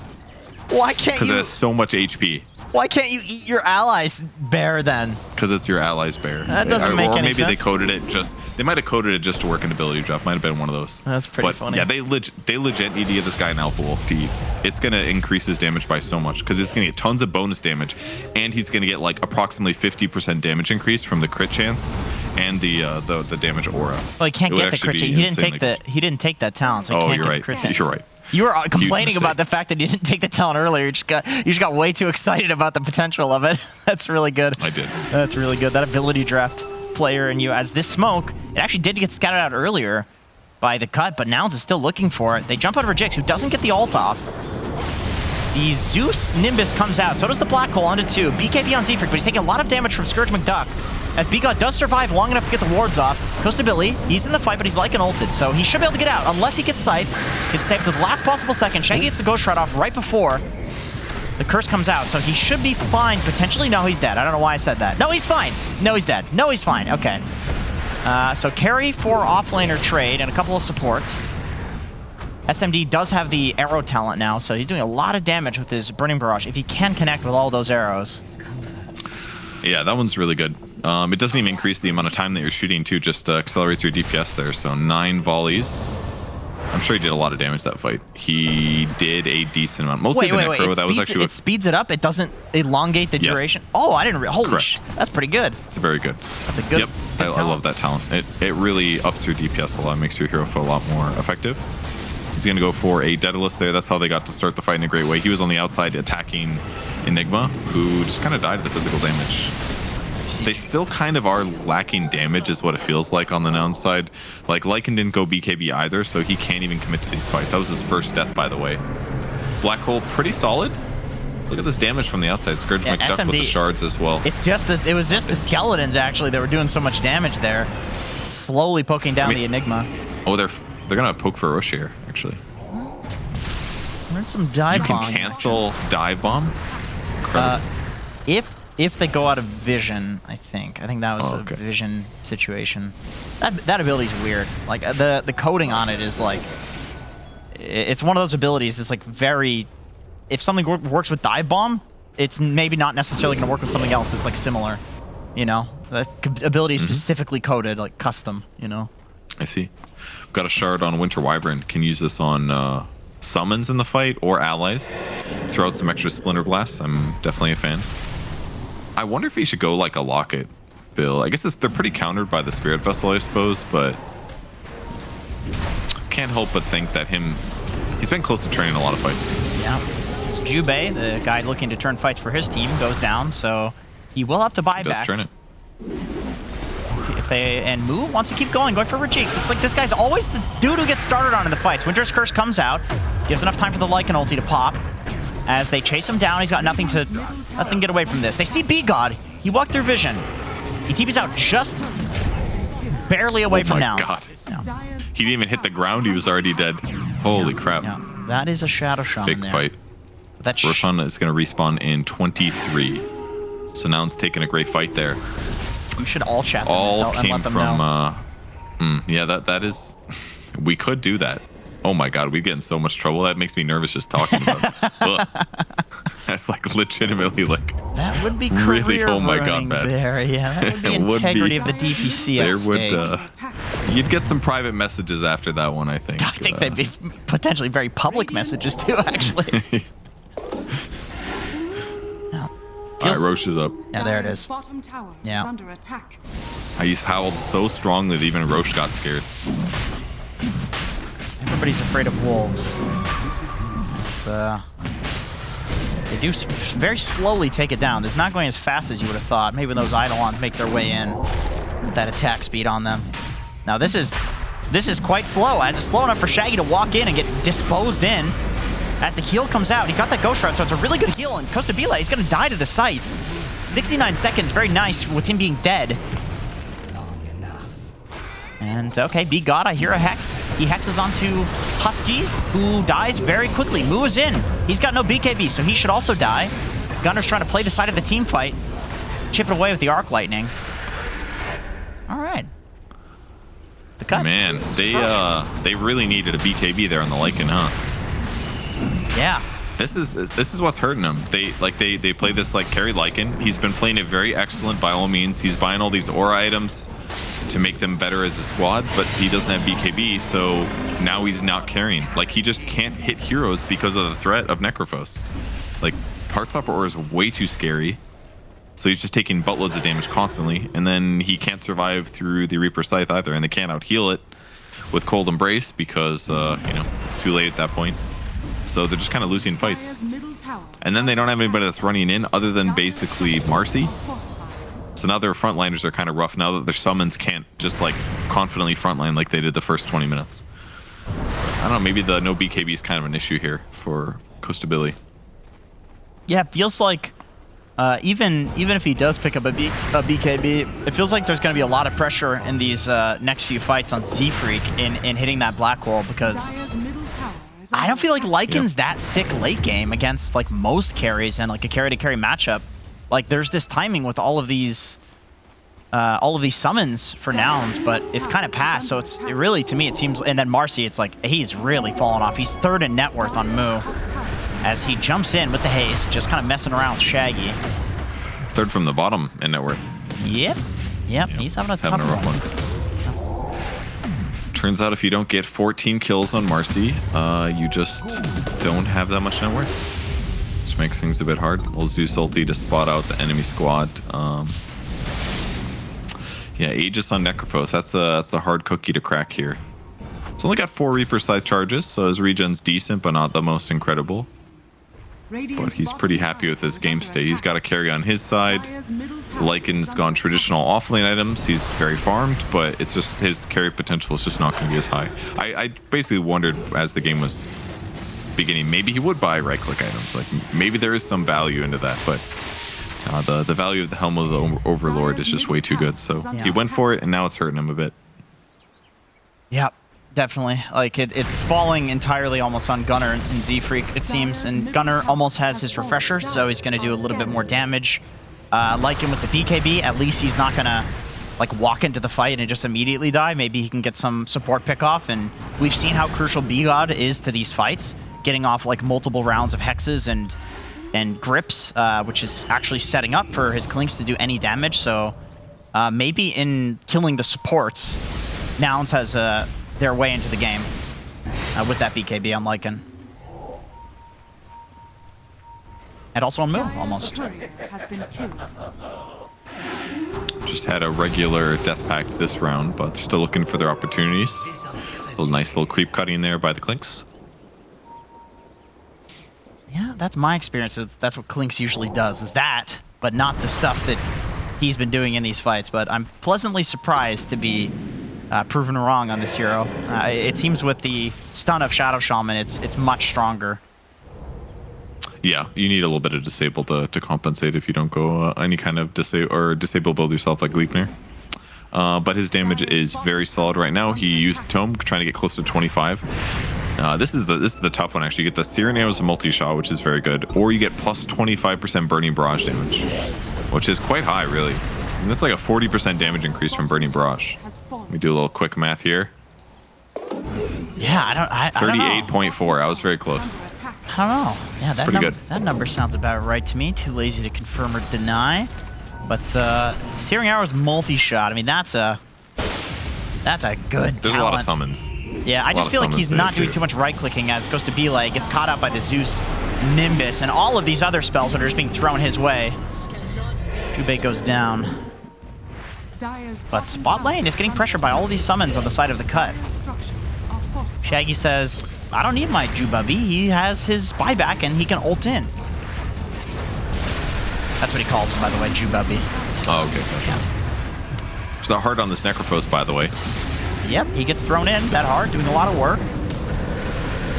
Why can't you? Because it has so much HP. Why can't you eat your allies' bear then? Because it's your allies' bear. That doesn't make any sense. Or maybe they coded it just... They might have coded it just to work in ability draft. Might have been one of those. That's pretty funny. Yeah, they legit need to get this guy an Alpha Wolf to eat. It's going to increase his damage by so much because it's going to get tons of bonus damage, and he's going to get like approximately 50% damage increase from the crit chance and the damage aura. Well, he can't get the crit chance. He didn't take that talent, so he can't get the crit chance. You're right. You were complaining about the fact that you didn't take the talent earlier. You just got way too excited about the potential of it. That's really good. I did. That's really good. That ability draft player in you as this smoke, it actually did get scattered out earlier by the cut, but Nouns is still looking for it. They jump out of Jix, who doesn't get the ult off. The Zeus Nimbus comes out. So does the Black Hole onto 2. BKB on Zephyr, but he's taking a lot of damage from Scourge McDuck. As B-God does survive long enough to get the wards off. Goes to Billy. He's in the fight, but he's like an ulted, so he should be able to get out, unless he gets Scythe. Gets saved to the last possible second. Shaggy gets the Ghost Shroud off right before the curse comes out, so he should be fine. Potentially, no, he's dead. I don't know why I said that. No, he's fine. No, he's dead. No, he's fine. Okay. So carry for offlaner trade and a couple of supports. SMD does have the arrow talent now, so he's doing a lot of damage with his Burning Barrage if he can connect with all those arrows. Yeah, that one's really good. It doesn't even increase the amount of time that you're shooting, too. Just accelerates your DPS there. So 9 volleys. I'm sure he did a lot of damage that fight. He did a decent amount. Mostly the Necro. That was actually it speeds it up. It doesn't elongate the duration. Oh, I didn't. Holy sh! That's pretty good. It's very good. That's a good. Yep, I love that talent. It really ups your DPS a lot. Makes your hero feel a lot more effective. He's going to go for a Daedalus there. That's how they got to start the fight in a great way. He was on the outside attacking Enigma, who just kind of died to the physical damage. They still kind of are lacking damage is what it feels like on the Nouns side. Like, Lycan didn't go BKB either, so he can't even commit to these fights. That was his first death, by the way. Black Hole, pretty solid. Look at this damage from the outside. Scourge McDuck SMD, with the shards as well. It's just that it was just the skeletons, actually, that were doing so much damage there. Slowly poking down the Enigma. Oh, they're going to poke for Rosh here, actually. Learn some dive bomb. You can cancel dive bomb? If they go out of vision, I think that was a vision situation. That ability is weird. Like the coding on it is like, it's one of those abilities. It's like very, if something works with dive bomb, it's maybe not necessarily going to work with something else that's like similar. You know, that ability is specifically coded, like custom. You know. I see. We've got a shard on Winter Wyvern. Can use this on summons in the fight or allies. Throw out some extra Splinter Blasts. I'm definitely a fan. I wonder if he should go like a Locket build. I guess they're pretty countered by the Spirit Vessel, I suppose, but can't help but think that he's been close to turning a lot of fights. Yeah. It's Jubei, the guy looking to turn fights for his team, goes down, so he will have to buy back. Does turn it. And Moo wants to keep going for Rajix. Looks like this guy's always the dude who gets started on in the fights. Winter's Curse comes out, gives enough time for the Lycan ulti to pop. As they chase him down, he's got nothing to get away from this. They see B-God. He walked through vision. He TP's out just barely away from Nouns. God. No. He didn't even hit the ground. He was already dead. Holy crap. Yeah. That is a Shadow Shaman Big there. fight. That's Roshan is going to respawn in 23. So Nouns taking a great fight there. You should all chat them All and came let them from, know. yeah, that is, we could do that. Oh my God, we get in so much trouble. That makes me nervous just talking about it. Ugh. That's like legitimately like That would be really, oh my God, career-ruining bad. there. Yeah, that would be It would integrity be. of the DPC There at stake. would, you'd get some private messages after that one, I think. I think they'd be potentially very public messages too, actually. Yeah. All right, Roche is up. Yeah, there it is. Bottom tower Yeah. is under attack. He's howled so strongly that even Roche got scared. Everybody's afraid of wolves. It's, they do very slowly take it down. It's not going as fast as you would have thought. Maybe those Eidolons make their way in with that attack speed on them. Now this is quite slow, as it's slow enough for Shaggy to walk in and get disposed in. As the heal comes out, he got that Ghost Shroud, so it's a really good heal, and Costabile, he's going to die to the Scythe. 69 seconds, very nice with him being dead. And, okay, Be God, I hear a Hex. He hexes onto Husky, who dies very quickly. Mu is in. He's got no BKB, so he should also die. Gunner's trying to play the side of the team fight. Chip it away with the Arc Lightning. All right. The cut. Man, they really needed a BKB there on the Lycan, huh? Yeah. This is what's hurting him. They play this like carry Lycan. He's been playing it very excellent by all means. He's buying all these aura items to make them better as a squad, but he doesn't have BKB, so now he's not carrying. Like, he just can't hit heroes because of the threat of Necrophos. Like, Heartstopper Aura is way too scary, so he's just taking buttloads of damage constantly, and then he can't survive through the Reaper Scythe either, and they can't out-heal it with Cold Embrace because, you know, it's too late at that point. So they're just kind of losing fights. And then they don't have anybody that's running in other than basically Marcy. So now their frontliners are kind of rough now that their summons can't just like confidently frontline like they did the first 20 minutes. So, I don't know, maybe the no BKB is kind of an issue here for Costabile. Yeah, it feels like even if he does pick up a BKB, it feels like there's going to be a lot of pressure in these next few fights on Z-Freak in hitting that black hole, because I don't feel like Lycan's that sick late game against like most carries and like a carry-to-carry matchup. Like, there's this timing with all of these summons for Nouns, but it's kind of past. So it really, to me, it seems. And then Marcy, it's like he's really fallen off. He's third in net worth on Mu as he jumps in with the haste, just kind of messing around with Shaggy. Third from the bottom in net worth. Yep. He's having a tough rough one. Turns out if you don't get 14 kills on Marcy, you just don't have that much net worth. Which makes things a bit hard. We'll Zeus ulti to spot out the enemy squad. Yeah, Aegis on Necrophos. That's a hard cookie to crack here. It's only got 4 Reaper side charges, so his regen's decent, but not the most incredible. But he's pretty happy with his game state. He's got a carry on his side. Lycan's gone traditional offlane items. He's very farmed, but it's just his carry potential is just not going to be as high. I basically wondered as the game was beginning, maybe he would buy right-click items. Like, maybe there is some value into that, but the value of the Helm of the Overlord is just way too good. So he went for it, and now it's hurting him a bit. Yep, definitely. Like, it's falling entirely almost on Gunner and Z-Freak, it seems. And Gunner almost has his refresher, so he's going to do a little bit more damage. Lycan with the BKB, at least he's not going to like walk into the fight and just immediately die. Maybe he can get some support pick off, and we've seen how crucial B-God is to these fights, getting off like multiple rounds of hexes and grips, which is actually setting up for his Clinks to do any damage. So maybe in killing the supports, Nouns has their way into the game with that BKB on Lycan. And also on Mu, almost. Just had a regular death pact this round, but they're still looking for their opportunities. A nice little creep cutting there by the Clinks. Yeah, that's my experience. That's what Clinks usually does, is that, but not the stuff that he's been doing in these fights. But I'm pleasantly surprised to be proven wrong on this hero. It seems with the stun of Shadow Shaman, it's much stronger. Yeah, you need a little bit of disable to compensate if you don't go any kind of disable build yourself like Gleipnir. But his damage is very solid right now. He used Tome, trying to get close to 25. This is the tough one actually. You get the Searing Arrows and multi-shot, which is very good, or you get plus 25% burning barrage damage, which is quite high, really. And that's like a 40% damage increase from burning barrage. Let me do a little quick math here. Yeah, I don't know. 38.4. I was very close. I don't know. Yeah, good. That number sounds about right to me. Too lazy to confirm or deny. But Searing Arrows multi-shot. I mean, that's a good There's talent. a lot of summons. Yeah, I just feel like he's not doing too much right-clicking as opposed to be like gets caught out by the Zeus Nimbus and all of these other spells that are just being thrown his way. Jubei goes down. But Spot Lane is getting pressured by all of these summons on the side of the cut. Shaggy says, I don't need my Jubabi. He has his buyback and he can ult in. That's what he calls him, by the way, Jubabi. Oh, okay. Gotcha. It's not hard on this Necrophos, by the way. Yep, he gets thrown in that hard, doing a lot of work.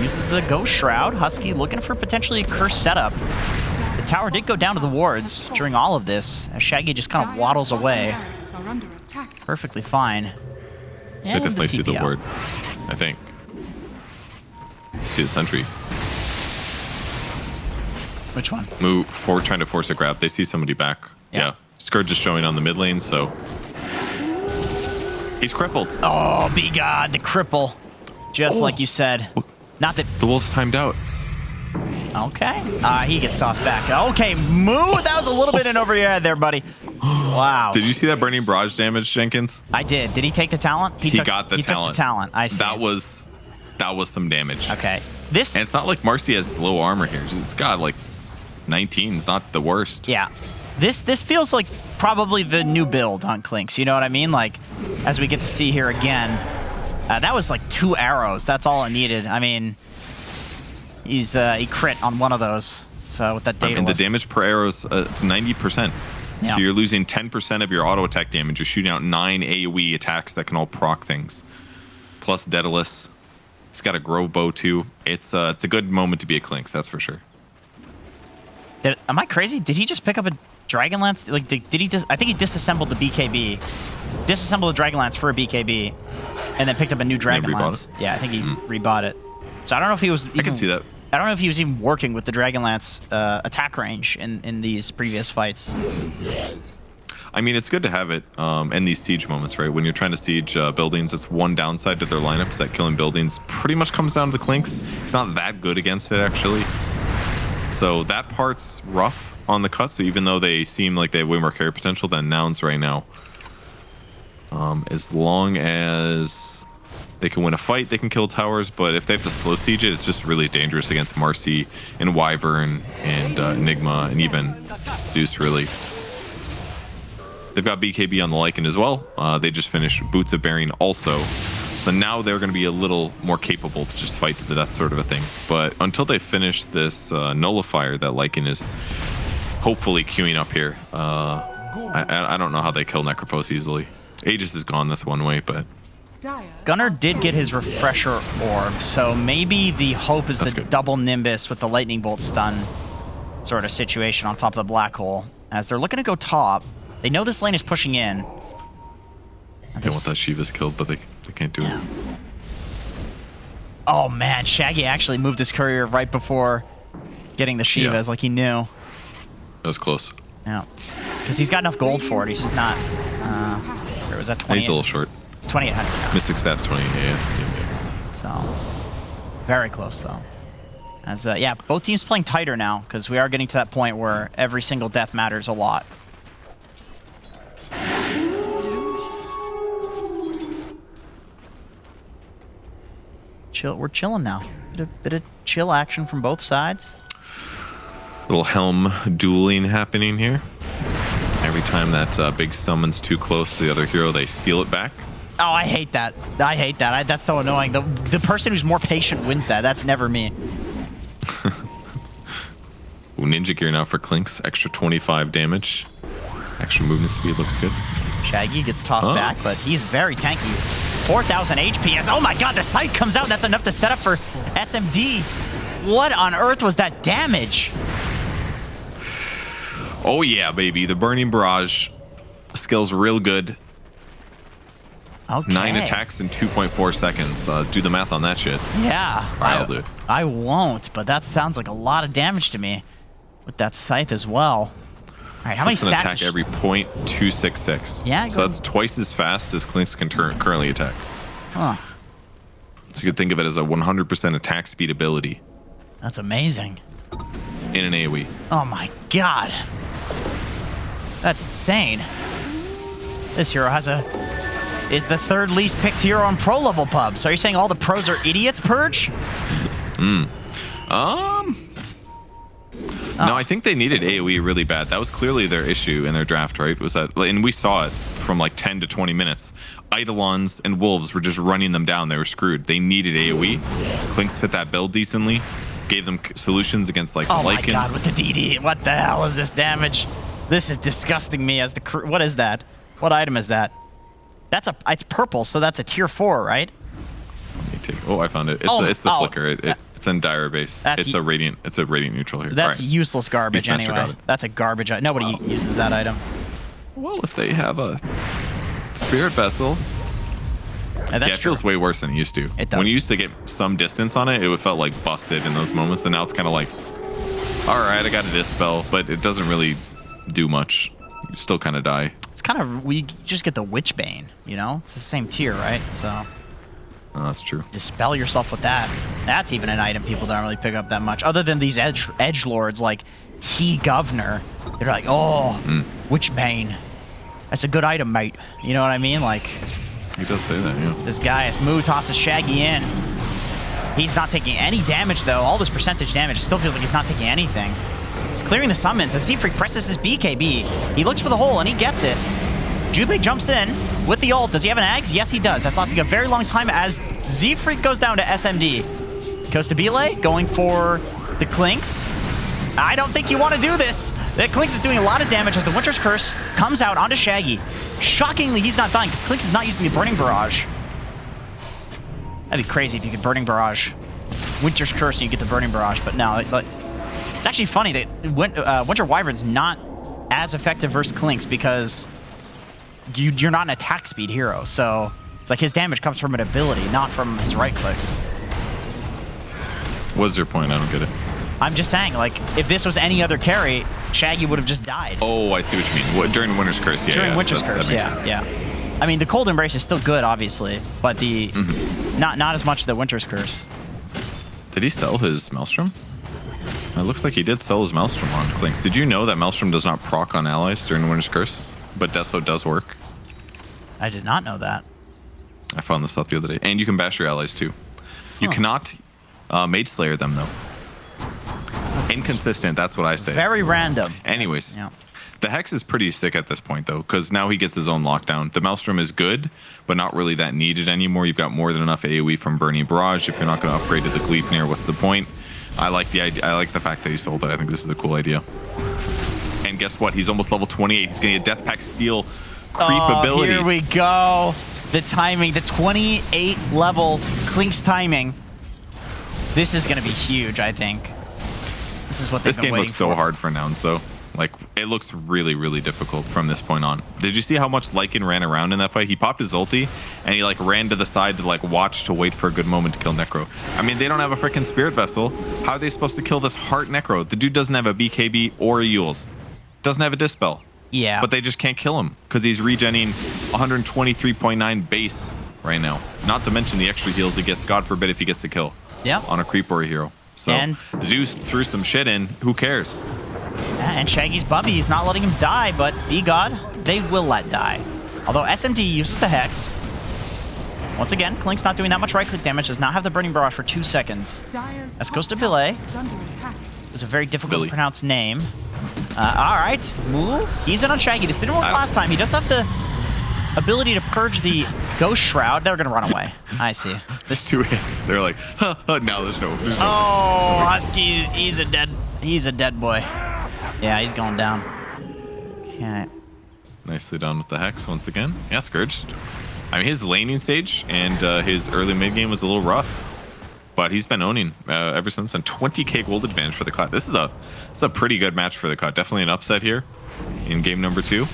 Uses the Ghost Shroud. Husky looking for potentially a curse setup. The tower did go down to the wards during all of this, as Shaggy just kind of waddles away. Perfectly fine. They definitely see the ward, I think. See the sentry. Which one? Move forward, trying to force a grab. They see somebody back. Yeah. Scourge is showing on the mid lane, so he's crippled. Oh, be God, the cripple. Just like you said. Not that the wolf's timed out. Okay. He gets tossed back. Okay, Moo, that was a little bit in over your head there, buddy. Wow. Did you see that burning barrage damage, Jenkins? I did. Did he take the talent? He got the talent. He took the talent. I see. That was some damage. Okay. And it's not like Marcy has low armor here. It's got like 19. It's not the worst. Yeah. This feels like probably the new build on Clinks. You know what I mean? Like, as we get to see here again, that was like 2 arrows. That's all it needed. I mean, he crit on one of those. So with that data, and the damage per arrow is it's 90%. Yeah. So you're losing 10% of your auto attack damage. You're shooting out 9 AoE attacks that can all proc things, plus Daedalus. He's got a Grove Bow too. It's a good moment to be a Clinks, that's for sure. Am I crazy? Did he just pick up a Dragonlance? Like, did he just? I think he disassembled the BKB, disassembled the Dragonlance for a BKB, and then picked up a new Dragonlance. Yeah, I think he rebought it. So I don't know if he was. I can see that. I don't know if he was even working with the Dragonlance attack range in these previous fights. I mean, it's good to have it in these siege moments, right? When you're trying to siege buildings, it's one downside to their lineup is that killing buildings pretty much comes down to the Clinks. It's not that good against it, actually. So that part's rough on the cut. So even though they seem like they have way more carry potential than Nouns right now, as long as they can win a fight, they can kill towers. But if they have to slow siege it, it's just really dangerous against Marcy and Wyvern and Enigma and even Zeus, really. They've got BKB on the Lycan as well. They just finished Boots of Bearing also. So now they're going to be a little more capable to just fight to the death sort of a thing. But until they finish this Nullifier that Lycan is hopefully queuing up here, I don't know how they kill Necrophos easily. Aegis is gone this one way, but... Gunnar did get his Refresher Orb, so maybe the hope is the double Nimbus with the Lightning Bolt stun sort of situation on top of the Black Hole. As they're looking to go top, they know this lane is pushing in. They want that Shiva's killed, but they can't do it. Oh man, Shaggy actually moved his courier right before getting the Shivas, like he knew. That was close. Yeah, because he's got enough gold for it. He's just not. Where was that? 20? He's a little short. It's 2,800. Mystic stats 20. Yeah. So very close though. As yeah, both teams playing tighter now because we are getting to that point where every single death matters a lot. We're chilling now. Bit of chill action from both sides. Little helm dueling happening here. Every time that big summon's too close to the other hero, they steal it back. Oh, I hate that. I hate that. That's so annoying. The person who's more patient wins that. That's never me. Ooh, ninja gear now for Clinks. Extra 25 damage. Extra movement speed looks good. Shaggy gets tossed back, but he's very tanky. 4,000 HP as, oh my god, the scythe comes out. That's enough to set up for SMD. What on earth was that damage? Oh yeah, baby. The Burning Barrage skill's real good. Okay. 9 attacks in 2.4 seconds. Do the math on that shit. Yeah. I'll do it. I won't, but that sounds like a lot of damage to me with that scythe as well. All right, how many It's an stats? attack every 0.266. Yeah, so that's twice as fast as Clinkz can currently attack. Huh. So you could think of it as a 100% attack speed ability That's amazing. in an AoE. Oh my god. That's insane. This hero is the third least picked hero on pro level pubs. So are you saying all the pros are idiots, Purge? No, I think they needed AoE really bad. That was clearly their issue in their draft, right? Was that, and we saw it from like 10 to 20 minutes. Eidolons and Wolves were just running them down. They were screwed. They needed AoE. Clinkz fit that build decently. Gave them solutions against like Oh my Lycan. god, with the DD. What the hell is this damage? This is disgusting me as the what is that? What item is that? It's purple, so that's a tier 4, right? Oh, I found it. It's the flicker. It's in dire base. It's a radiant neutral here. That's right. useless garbage Beastmaster got anyway. it. That's a garbage item. Nobody uses that item. Well, if they have a spirit vessel. That's it feels way worse than it used to. It does. When you used to get some distance on it, it felt like busted in those moments, and now it's kind of like, all right, I got a dispel, but it doesn't really do much. You still kind of die. It's kind of, we just get the Witchbane, you know? It's the same tier, right? So Oh, that's true. dispel yourself with that. That's even an item people don't really pick up that much. Other than these edge lords like T-Governor. They're like, oh, Witchbane. That's a good item, mate. You know what I mean? Like, He does say that, yeah. this guy, as Moo tosses Shaggy in. He's not taking any damage, though. All this percentage damage, it still feels like he's not taking anything. He's clearing the summons as Seafreak presses his BKB. He looks for the hole, and he gets it. Jubei jumps in with the ult. Does he have an Ags? Yes, he does. That's lasting a very long time as Z-Freak goes down to SMD. Goes to Belay, going for the Clinkz. I don't think you want to do this. The Clinkz is doing a lot of damage as the Winter's Curse comes out onto Shaggy. Shockingly, he's not dying because Clinkz is not using the Burning Barrage. That'd be crazy if you could Burning Barrage Winter's Curse and you get the Burning Barrage, but no. It's actually funny that Winter Wyvern's not as effective versus Clinkz because you're not an attack speed hero, so it's like his damage comes from an ability, not from his right clicks. What's your point? I don't get it. I'm just saying, like, if this was any other carry, Shaggy would have just died. Oh, I see what you mean. During Winter's Curse, yeah. During Winter's Curse, that makes sense. yeah. I mean, the Cold Embrace is still good, obviously, but the not as much the Winter's Curse. Did he sell his Maelstrom? It looks like he did sell his Maelstrom on Clinkz. Did you know that Maelstrom does not proc on allies during Winter's Curse? But Deso does work. I did not know that. I found this out the other day. And you can bash your allies too. You cannot Mage Slayer them though. Inconsistent, that's what I say. Very random. Anyways, Yeah. the Hex is pretty sick at this point though, because now he gets his own lockdown. The Maelstrom is good, but not really that needed anymore. You've got more than enough AoE from Burning Barrage. If you're not going to upgrade to the Gleipnir, what's the point? I like the idea. I like the fact that he sold it. I think this is a cool idea. And guess what? He's almost level 28. He's going to get Death Pack Steel creep abilities. Here we go. The timing, the 28 level Clinkz timing. This is going to be huge, I think. This is what they've been This game waiting looks so for. hard for Nouns, though. Like, it looks really, really difficult from this point on. Did you see how much Lycan ran around in that fight? He popped his ulti, and he, like, ran to the side to, like, watch to wait for a good moment to kill Necro. I mean, they don't have a freaking Spirit Vessel. How are they supposed to kill this Heart Necro? The dude doesn't have a BKB or a Yules. Doesn't have a Dispel. Yeah. But they just can't kill him, because he's regenning 123.9 base right now. Not to mention the extra heals he gets, God forbid, if he gets the kill. Yeah. On a creep or a hero. So, And- Zeus threw some shit in. Who cares? And Shaggy's Bubby, he's not letting him die, but be God, they will let die. Although SMD uses the Hex. Once again, Clink's not doing that much right-click damage, does not have the Burning Barrage for 2 seconds. This goes to Belay. It was a very difficult Billy. to pronounce name. All right, Moo, he's in on Shaggy. This didn't work last time. He does have the ability to purge the Ghost Shroud. They're going to run away. I see. Just 2 hits. They're like, huh, no, there's no. Oh, Husky, he's a dead boy. Yeah, he's going down. Okay. Nicely done with the Hex once again. Yeah, Scourge. I mean, his laning stage and his early mid game was a little rough, but he's been owning ever since. And 20k gold advantage for the cut. This is a pretty good match for the cut. Definitely an upset here in game number 2.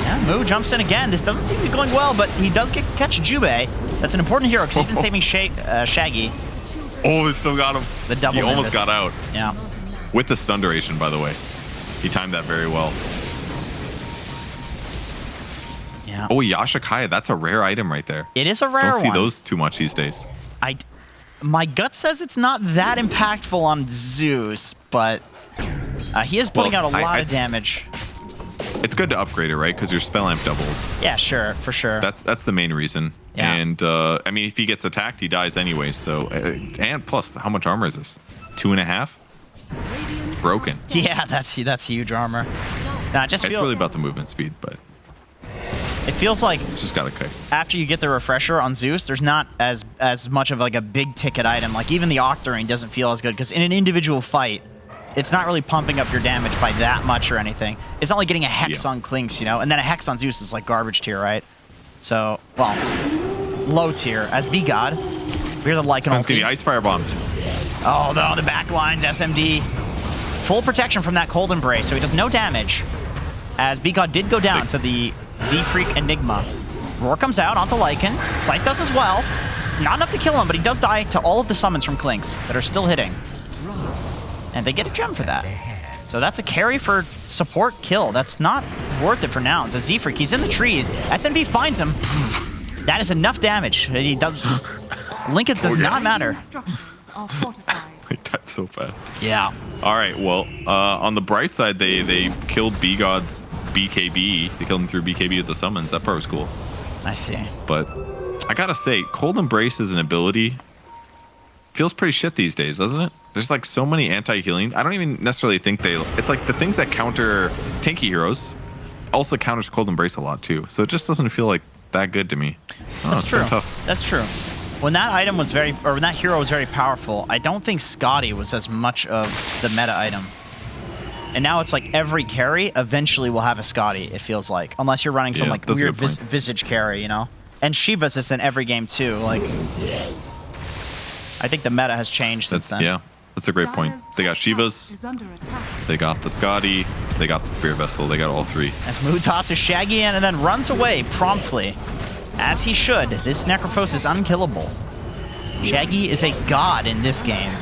Yeah, Moo jumps in again. This doesn't seem to be going well, but he does catch Jubei. That's an important hero because he's been saving Shaggy. Oh, he still got him. The double He almost Nimbus. got out. Yeah. With the stun duration, by the way. He timed that very well. Yeah. Oh, Yashikaya, that's a rare item right there. It is a rare Don't see one. those too much these days. My gut says it's not that impactful on Zeus, but he is putting out a lot of damage. It's good to upgrade it, right? Because your spell amp doubles. Yeah, sure, for sure. That's the main reason. Yeah. And I mean, if he gets attacked, he dies anyway. So, and plus, how much armor is this? 2.5? It's broken. Yeah, that's huge armor. Nah, It's really about the movement speed, but it feels like just gotta kick. after you get the refresher on Zeus, there's not as much of like a big ticket item. Like even the Octarine doesn't feel as good because in an individual fight, it's not really pumping up your damage by that much or anything. It's not like getting a Hex on Clinks, you know? And then a Hex on Zeus is like garbage tier, right? So, well, low tier. As B-God, we're the Lycan It's gonna be Ice Fire bombed. Oh, no, the back lines, SMD. Full protection from that Cold Embrace, so he does no damage. As B-God did go down to the Z-Freak Enigma. Roar comes out onto Lycan. Sight does as well. Not enough to kill him, but he does die to all of the summons from Clinks that are still hitting. And they get a gem for that. So that's a carry for support kill. That's not worth it for Nouns. A Z-Freak, he's in the trees. SMB finds him. That is enough damage. He does. Lincoln does not matter. He died so fast. Yeah. All right. Well, on the bright side, they killed B-God's BKB. They killed him through BKB with the summons. That part was cool. I see. But I gotta say, Cold Embrace is an ability. Feels pretty shit these days, doesn't it? There's like so many anti-healing. I don't even necessarily think they... It's like the things that counter tanky heroes also counters Cold Embrace a lot too. So it just doesn't feel like that good to me. That's true. That's true. When that item was when that hero was very powerful, I don't think Scotty was as much of the meta item. And now it's like every carry eventually will have a Scotty, it feels like. Unless you're running some like weird Visage carry, you know? And Shiva's is in every game too. Like, I think the meta has changed since then. Yeah, that's a great point. They got Shiva's, they got the Scotty, they got the Spirit Vessel, they got all three. As Moo tosses Shaggy in and then runs away promptly. As he should. This Necrophos is unkillable. Shaggy is a god in this game.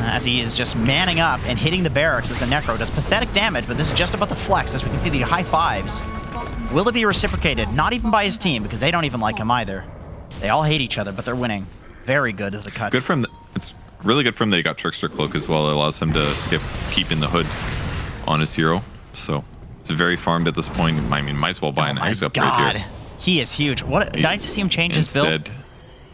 As he is just manning up and hitting the barracks as the Necro does pathetic damage, but this is just about the flex, as we can see the high fives. Will it be reciprocated? Not even by his team, because they don't even like him either. They all hate each other, but they're winning. Very good as the cut. Good for him. It's really good for him that he got Trickster Cloak as well. It allows him to skip keeping the hood on his hero. So it's very farmed at this point. I mean, might as well buy an X upgrade here. He is huge. What did I just see him change his build?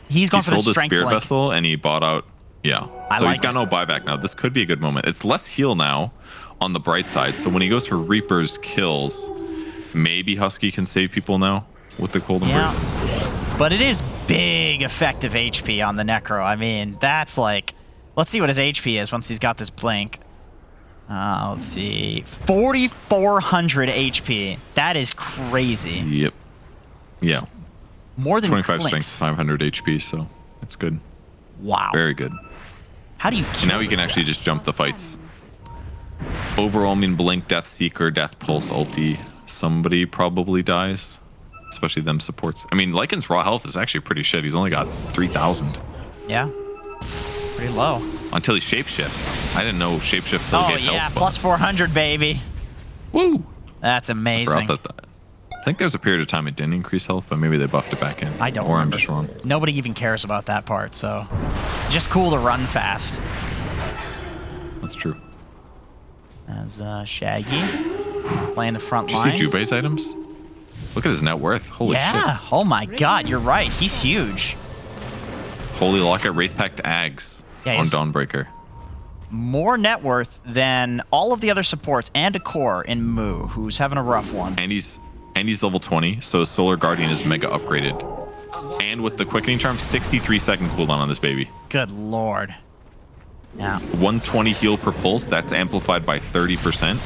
He's gone for the strength Spirit blink. Vessel and he bought out. Yeah. So he's got no buyback now. This could be a good moment. It's less heal now on the bright side. So when he goes for Reaper's kills, maybe Husky can save people now with the Cold Embrace. But it is big effective HP on the Necro. I mean, that's like... Let's see what his HP is once he's got this blink. Let's see. 4,400 HP. That is crazy. Yep. Yeah. More than 25 Clink's. strength, 500 HP, so it's good. Wow. Very good. How do you And now he can actually just jump the fights. Overall, I mean, Blink, Death Seeker, Death Pulse, Ulti. Somebody probably dies. Especially them supports. I mean, Lycan's raw health is actually pretty shit. He's only got 3,000. Yeah. Pretty low. Until he shapeshifts. I didn't know shapeshifts still get health. Oh, yeah. Plus Plus 400, baby. Woo! That's amazing. I think there's a period of time it didn't increase health, but maybe they buffed it back in. I don't Or remember. I'm just wrong. Nobody even cares about that part, so... It's just cool to run fast. That's true. As Shaggy playing the front Did you lines. see Jubei's items? Look at his net worth. Holy shit. Yeah. Oh my god, you're right. He's huge. Holy Locket, Wraith Pact Ags on Dawnbreaker. More net worth than all of the other supports and a core in Moo, who's having a rough one. And he's level 20, so his Solar Guardian is mega upgraded. And with the Quickening Charm, 63-second cooldown on this baby. Good lord. Yeah. 120 heal per pulse, that's amplified by 30%.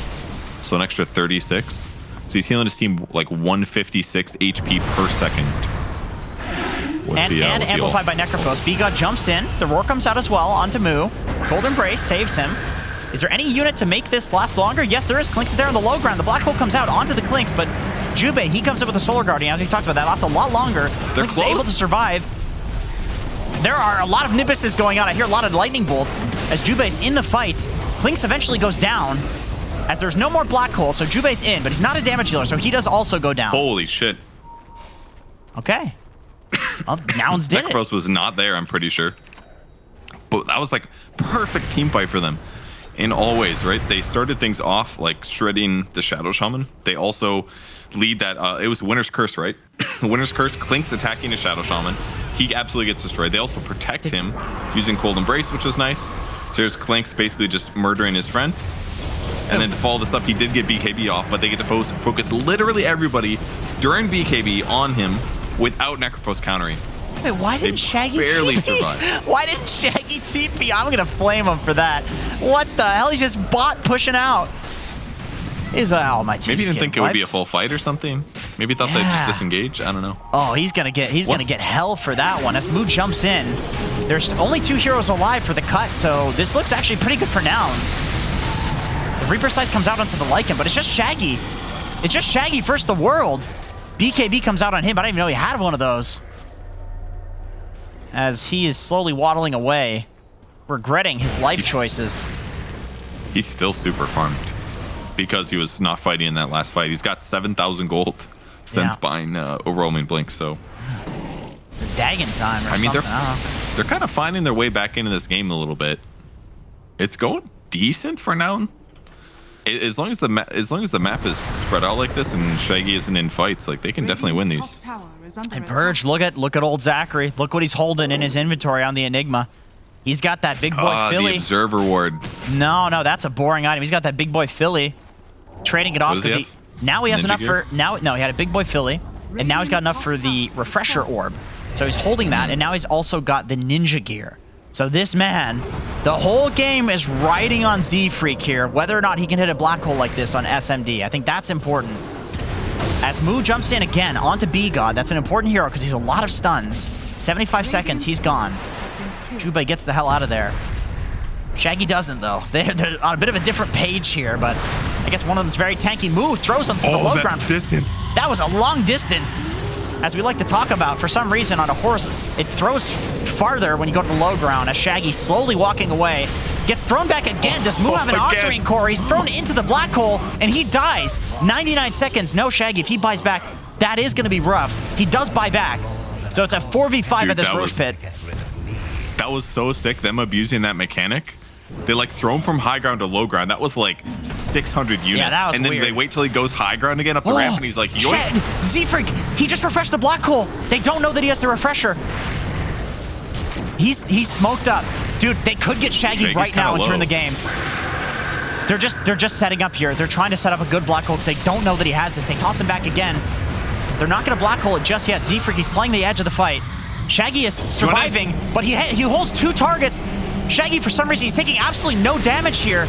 So an extra 36. So he's healing his team like 156 HP per second. And amplified by Necrophos. B-God jumps in. The Roar comes out as well onto Moo. Cold Embrace saves him. Is there any unit to make this last longer? Yes, there is. Clinks is there on the low ground. The black hole comes out onto the Clinks, but Jubei, he comes up with a Solar Guardian. As we talked about, that lasts a lot longer. Clinks is able to survive. There are a lot of Nimbuses going on. I hear a lot of lightning bolts as Jubei's in the fight. Clinks eventually goes down as there's no more black hole, so Jubei's in, but he's not a damage dealer, so he does also go down. Holy shit. Okay. Well, Nouns did it. Necros was not there, I'm pretty sure. But that was like perfect team fight for them in all ways, right? They started things off like shredding the Shadow Shaman. They also lead that, it was Winter's Curse, right? Winter's Curse, Clinks attacking the Shadow Shaman. He absolutely gets destroyed. They also protect him using Cold Embrace, which was nice. So here's Clinks basically just murdering his friend. And then to follow this up, he did get BKB off, but they get to focus literally everybody during BKB on him without Necrophos countering. Wait, why didn't Shaggy barely TP? survive. Why Why didn't Shaggy TP? I'm gonna flame him for that. What the hell? He's just bot pushing out. He's oh my team's Maybe he didn't think it would be a wiped. full fight or something. Maybe thought they'd just disengage. I don't know. Oh, he's gonna get hell for that one. As Moo jumps in, there's only 2 heroes alive for the cut, so this looks actually pretty good for Nouns. The Reaper Scythe comes out onto the Lycan, but it's just Shaggy. It's just Shaggy versus the world. BKB comes out on him. I didn't even know he had one of those. As he is slowly waddling away, regretting his life choices. He's still super farmed because he was not fighting in that last fight. He's got 7,000 gold since buying Overwhelming Blink, so. Dagon time or I mean, something. they're kind of finding their way back into this game a little bit. It's going decent for now. As long as the map is spread out like this and Shaggy isn't in fights, like they can definitely win these. And Purge, look at old Zachary. Look what he's holding in his inventory on the Enigma. He's got that big boy Philly. The Observer Ward. No, that's a boring item. He's got that big boy Philly. Trading it off because now he has enough for he had a big boy Philly, and now he's got enough for the Refresher Orb. So he's holding that, and now he's also got the Ninja Gear. So this man, the whole game is riding on Z-Freak here, whether or not he can hit a black hole like this on SMD. I think that's important. As Moo jumps in again onto B-God, that's an important hero because he's a lot of stuns. 75 seconds, he's gone. Jubei gets the hell out of there. Shaggy doesn't, though. They're on a bit of a different page here, but I guess one of them's very tanky. Moo throws him to the low ground. Distance. That was a long distance. As we like to talk about, for some reason on a horse, it throws farther when you go to the low ground. As Shaggy slowly walking away, gets thrown back again. Does Moo have an Octarine core? He's thrown into the black hole, and he dies. 99 seconds. No, Shaggy, if he buys back, that is going to be rough. He does buy back. So it's a 4v5 at this Rose Pit. That was so sick, them abusing that mechanic. They like throw him from high ground to low ground. That was like 600 units. Yeah, that was and then weird. They wait till he goes high ground again up the ramp, and he's like, yoink. Z-Freak, he just refreshed the black hole. They don't know that he has the refresher. He's smoked up. Dude, they could get Shaggy right now and turn the game. They're just setting up here. They're trying to set up a good black hole because they don't know that he has this. They toss him back again. They're not going to black hole it just yet. Z-Freak, he's playing the edge of the fight. Shaggy is surviving, but he holds 2 targets. Shaggy, for some reason, he's taking absolutely no damage here.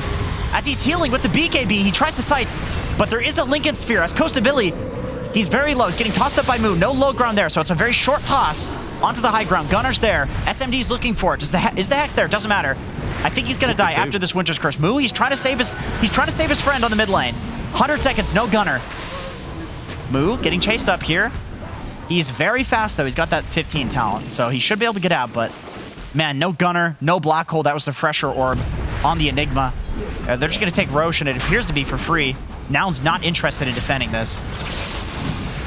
As he's healing with the BKB, he tries to sight, but there is a Lincoln Spear. As Costa Billy, he's very low. He's getting tossed up by Moo. No low ground there, so it's a very short toss onto the high ground. Gunner's there. SMD's looking for it. Is the Hex there? Doesn't matter. I think he's going to die after this Winter's Curse. Moo, he's trying to save his friend on the mid lane. 100 seconds, no Gunner. Moo getting chased up here. He's very fast, though. He's got that 15 talent, so he should be able to get out, but man, no Gunner, no black hole. That was the Fresher Orb on the Enigma. They're just going to take Roche, and it appears to be for free. Nouns not interested in defending this.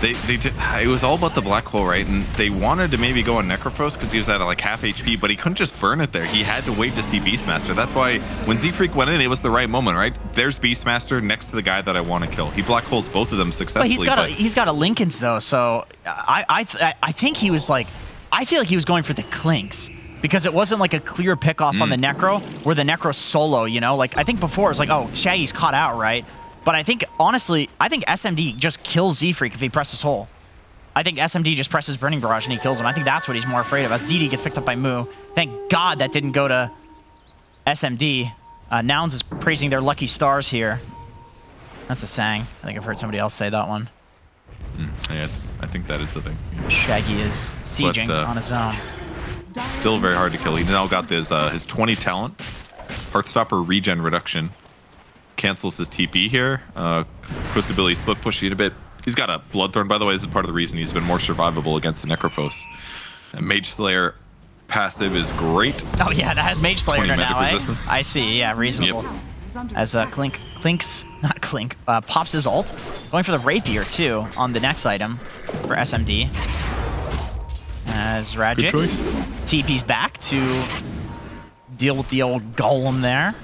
They did. It was all about the black hole, right? And they wanted to maybe go on Necrophos because he was at like half HP, but he couldn't just burn it there. He had to wait to see Beastmaster. That's why when Z-Freak went in, it was the right moment, right? There's Beastmaster next to the guy that I want to kill. He black holes both of them successfully. But he's got a Lincoln's though, so I think he was like, I feel like he was going for the Clinks. Because it wasn't like a clear pick-off on the Necro, where the Necro solo, you know? Like, I think before it was like, oh, Shaggy's caught out, right? But I think, honestly, SMD just kills Z-Freak if he presses Hole. I think SMD just presses Burning Barrage and he kills him. I think that's what he's more afraid of, as DD gets picked up by Moo. Thank God that didn't go to SMD. Nouns is praising their lucky stars here. That's a saying. I think I've heard somebody else say that one. Yeah, I think that is the thing. Shaggy is sieging on his own. Still very hard to kill. He's now got his 20 talent. Heartstopper regen reduction. Cancels his TP here. Ability split pushing it a bit. He's got a Bloodthorn, by the way. This is part of the reason he's been more survivable against the Necrophos. And Mage Slayer passive is great. Oh yeah, that has Mage Slayer 20 now, magic eh? resistance. I see, yeah, reasonable. Yep. As pops his ult. Going for the Rapier, too, on the next item for SMD. As Radjix TP's back to deal with the old Golem there.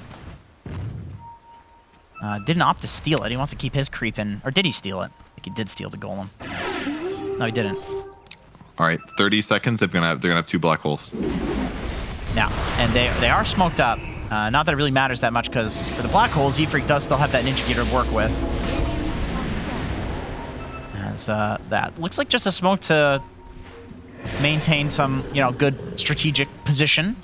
Didn't opt to steal it. He wants to keep his creep in. Or did he steal it? I think he did steal the Golem. No, he didn't. All right, 30 seconds. They're gonna have 2 black holes. Now, and they are smoked up. Not that it really matters that much, because for the black holes, Z-Freak does still have that Ninja Gator to work with. As that looks like just a smoke to maintain some, good strategic position.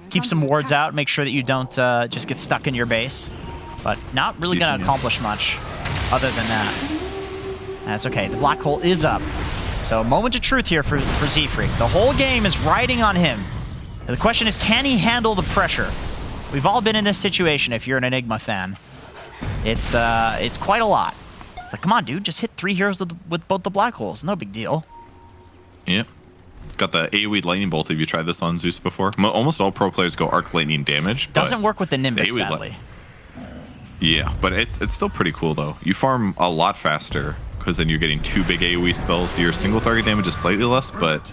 Keep some wards out, make sure that you don't just get stuck in your base. But not really going to accomplish much other than that. That's okay. The black hole is up. So moment of truth here for Z-Freak. The whole game is riding on him. The question is, can he handle the pressure? We've all been in this situation if you're an Enigma fan. It's quite a lot. It's like, come on, dude, just hit 3 heroes with both the black holes. No big deal. Yep. Got the AoE Lightning Bolt. Have you tried this on Zeus before? Almost all pro players go Arc Lightning damage. Doesn't work with the Nimbus, the sadly. Yeah, but it's still pretty cool, though. You farm a lot faster, because then you're getting 2 big AoE spells. Your single target damage is slightly less, but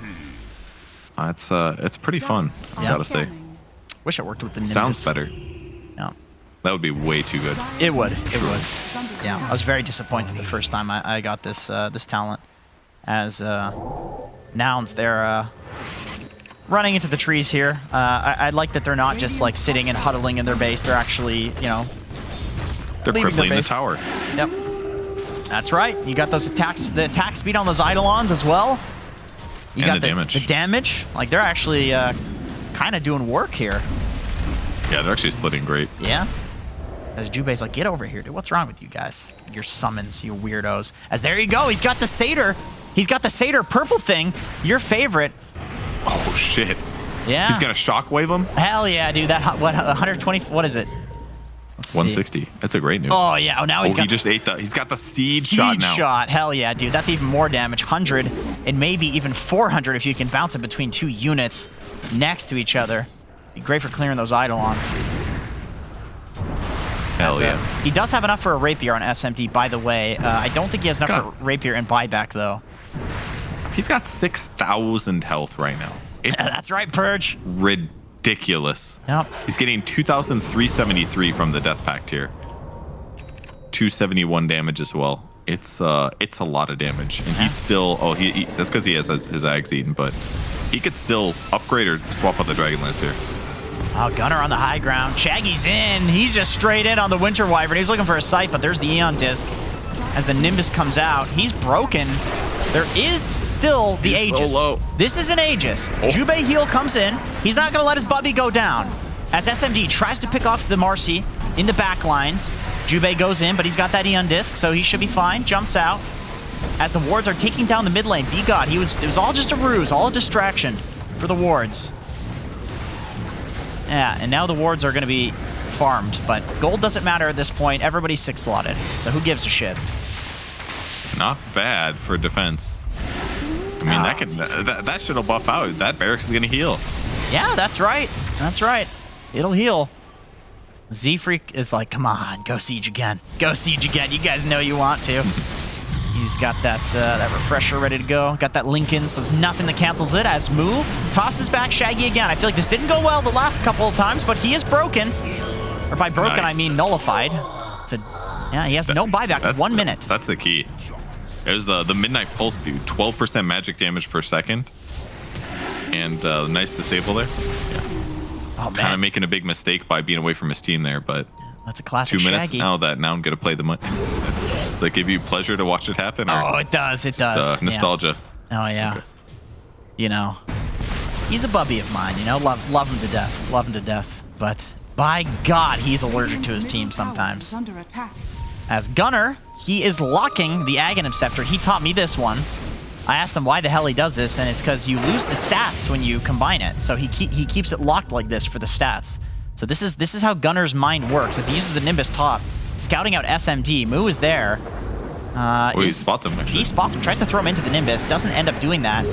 it's pretty fun, I gotta say. Wish it worked with the Nimbus. Sounds better. No. That would be way too good. It would. It would. Yeah, I was very disappointed the first time I got this this talent. As Nouns, they're running into the trees here. I like that they're not just like sitting and huddling in their base. They're actually, they're crippling the tower. Yep. That's right. You got those attacks, the attack speed on those Eidolons as well. You got the damage. The damage. Like, they're actually kind of doing work here. Yeah, they're actually splitting great. Yeah. As Jubei's like, get over here, dude. What's wrong with you guys? Your summons, you weirdos. As there you go. He's got the Satyr. He's got the Satyr purple thing. Your favorite. Oh, shit. Yeah. He's going to shockwave him? Hell yeah, dude. That, what, 120, what is it? 160. That's a great news. Oh, yeah. Oh, now he's got... he just ate he's got the seed shot now. Seed shot. Hell yeah, dude. That's even more damage. 100 and maybe even 400 if you can bounce it between 2 units next to each other. Be great for clearing those Eidolons. Hell yeah. He does have enough for a Rapier on SMD, by the way. I don't think he has enough for Rapier and buyback, though. He's got 6,000 health right now. That's right, Purge. Ridiculous. Yep. He's getting 2,373 from the Death Pact here. 271 damage as well. It's a lot of damage. And he's still... Oh, that's because he has his Ags eaten, but he could still upgrade or swap out the Dragonlance here. Oh, Gunner on the high ground. Shaggy's in. He's just straight in on the Winter Wyvern. He's looking for a sight, but there's the Aeon Disc. As the Nimbus comes out, he's broken. There is still the Aegis. So low. This is an Aegis. Oh. Jubei Heal comes in. He's not going to let his Bubby go down. As SMD tries to pick off the Marcy in the back lines, Jubei goes in, but he's got that Aeon Disc, so he should be fine. Jumps out. As the wards are taking down the mid lane, B-God, it was all just a ruse, all a distraction for the wards. Yeah, and now the wards are going to be farmed, but gold doesn't matter at this point. Everybody's 6-slotted, so who gives a shit? Not bad for defense. I mean, that shit'll buff out. That barracks is going to heal. Yeah, that's right. That's right. It'll heal. Z-Freak is like, come on, go Siege again. Go Siege again. You guys know you want to. He's got that refresher ready to go. Got that Lincoln, so there's nothing that cancels it. As Moo tosses back Shaggy again. I feel like this didn't go well the last couple of times, but he is broken. Or by broken, nice. I mean nullified. Yeah, he has no buyback. 1 minute. That's the key. There's the Midnight Pulse, dude. 12% magic damage per second. And nice disable there. Yeah. Oh, man. Kind of making a big mistake by being away from his team there, but... That's a classic 2 minutes Shaggy. now that now I'm going to play the... Does that give you pleasure to watch it happen? Or oh, it does. It does. Nostalgia. Yeah. Oh, yeah. Okay. You know, he's a bubby of mine, you know? Love him to death. Love him to death. But by God, he's allergic to his team sometimes. As Gunner, he is locking the Aghanim Scepter. He taught me this one. I asked him why the hell he does this, and it's because you lose the stats when you combine it. So he keeps it locked like this for the stats. So this is how Gunner's mind works, as he uses the Nimbus top, scouting out SMD. Moo is there. He spots him, actually. He spots him, tries to throw him into the Nimbus, doesn't end up doing that.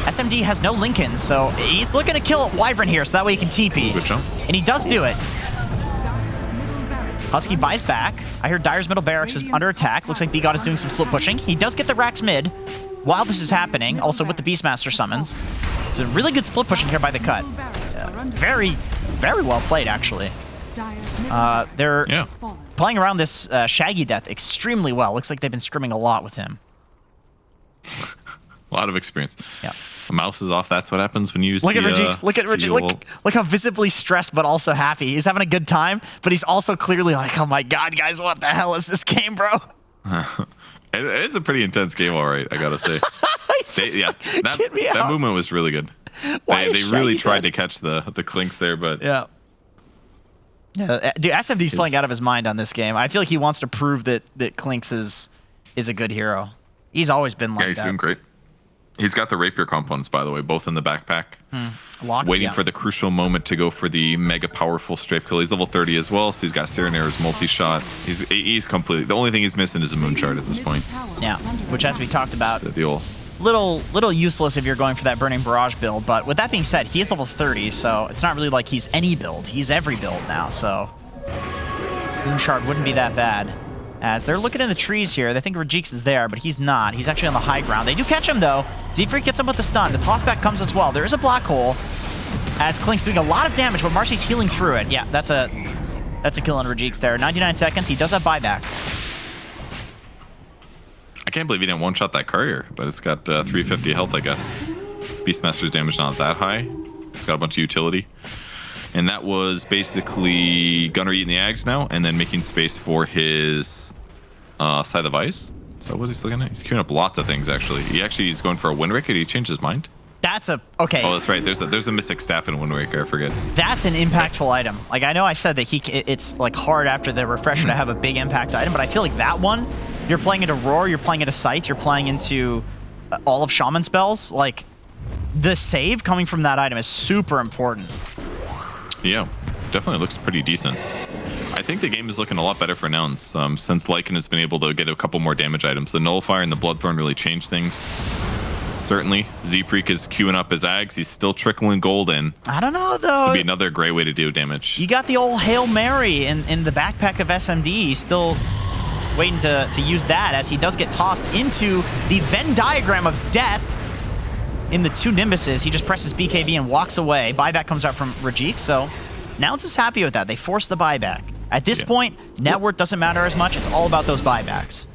SMD has no Lincoln, so he's looking to kill Wyvern here, so that way he can TP. Good jump. And he does do it. Husky buys back. I hear Dire's middle barracks is under attack. Looks like B-God is doing some split pushing. He does get the Rax mid while this is happening, also with the Beastmaster summons. It's a really good split pushing here by the cut. Very, very well played, actually. They're playing around this Shaggy Death extremely well. Looks like they've been scrimming a lot with him. A lot of experience. Yeah. The mouse is off. That's what happens when you use Look at Rajik. Look at Rajik. Look how visibly stressed, but also happy. He's having a good time, but he's also clearly like, oh my god, guys, what the hell is this game, bro? It is a pretty intense game, all right, I gotta say. That movement was really good. They really tried to catch the clinks there, but... Yeah. Dude, SMD's playing out of his mind on this game. I feel like he wants to prove that Clinks is a good hero. He's always been like that. Yeah, he's doing great. He's got the rapier components, by the way, both in the backpack. Locked, waiting for the crucial moment to go for the mega powerful strafe kill. He's level 30 as well, so he's got Serenair's multi-shot. He's completely... The only thing he's missing is a moon shard at this point. Yeah, which, as we talked about, the old... little useless if you're going for that Burning Barrage build. But with that being said, he is level 30, so it's not really like he's any build. He's every build now, so... Moon shard wouldn't be that bad. As they're looking in the trees here, they think Rajix is there, but he's not. He's actually on the high ground. They do catch him, though. Z-Freak gets him with the stun. The tossback comes as well. There is a black hole, as Klink's doing a lot of damage, but Marcy's healing through it. Yeah, that's a kill on Rajix there. 99 seconds. He does have buyback. I can't believe he didn't one-shot that courier, but it's got 350 health, I guess. Beastmaster's damage not that high. It's got a bunch of utility. And that was basically Gunner eating the Ags now, and then making space for his Scythe of Ice. So what is he looking at? He's queuing up lots of things, actually. He's going for a Windwaker. Did he change his mind? That's a... Okay. Oh, that's right. There's a Mystic Staff in Windwaker. I forget. That's an impactful item. Like, I know I said that it's like hard after the refresher to have a big impact item, but I feel like that one, you're playing into Roar, you're playing into Scythe, you're playing into all of Shaman spells. Like, the save coming from that item is super important. Yeah, definitely looks pretty decent. I think the game is looking a lot better for Nouns since Lycan has been able to get a couple more damage items. The Nullifier and the Bloodthorn really changed things. Certainly, Z-Freak is queuing up his Ags. He's still trickling gold in. I don't know, though. This would be another great way to do damage. You got the old Hail Mary in the backpack of SMD. He's still waiting to use that, as he does get tossed into the Venn diagram of death in the two Nimbuses. He just presses BKB and walks away. Buyback comes out from Rajik, so Nouns is happy with that. They force the buyback. At this point, net worth doesn't matter as much. It's all about those buybacks.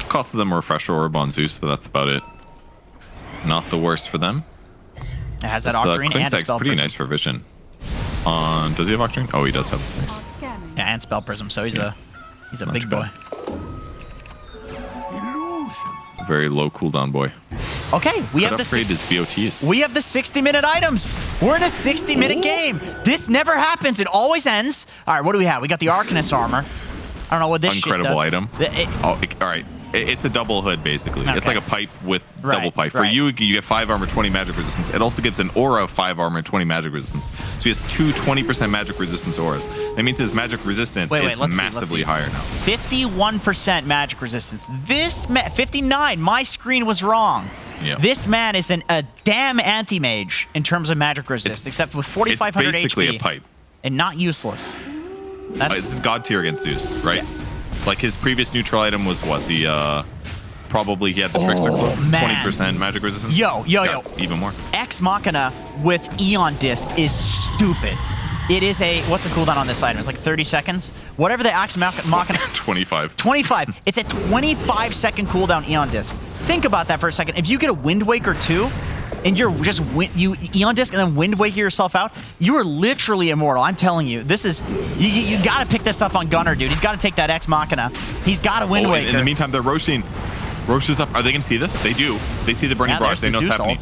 Cost of them a refresher orb on Zeus, but that's about it. Not the worst for them. It has that Octarine and Spell pretty Prism. nice for vision. Does he have Octarine? Oh, he does have. Nice. Yeah, and Spell Prism, so he's a big boy. Very low cooldown boy. Okay, we have upgrade his BOTs. We have the 60-minute items. We're in a 60-minute game. This never happens. It always ends. All right, what do we have? We got the Arcanist armor. I don't know what this Incredible shit does. item. All right. It's a double hood, basically. Okay. It's like a pipe with double pipe. For you get 5 armor, 20 magic resistance. It also gives an aura of 5 armor and 20 magic resistance. So he has two 20% magic resistance auras. That means his magic resistance is massively higher now. 51% magic resistance. 59. My screen was wrong. Yeah. This man is a damn anti-mage in terms of magic resist, except with 4,500 HP. It's basically a pipe. And not useless. It's god tier against Zeus, right? Yeah. Like his previous neutral item was what? Probably he had the Trickster Cloak. 20% magic resistance. Yo. Even more. Ex Machina with Eon Disc is stupid. It is what's the cooldown on this item? It's like 30 seconds? Whatever the Ex Machina... 25. 25. It's a 25-second cooldown Eon Disc. Think about that for a second. If you get a Wind Waker 2, and you're just Eon Disc and then Wind Waker yourself out, you are literally immortal. I'm telling you, this is you got to pick this up on Gunner, dude. He's got to take that Ex Machina. He's got to Wind Waker. In the meantime, they're roasting. Roast is up. Are they gonna see this? They do. They see the Burning Barrage. They know what's happening.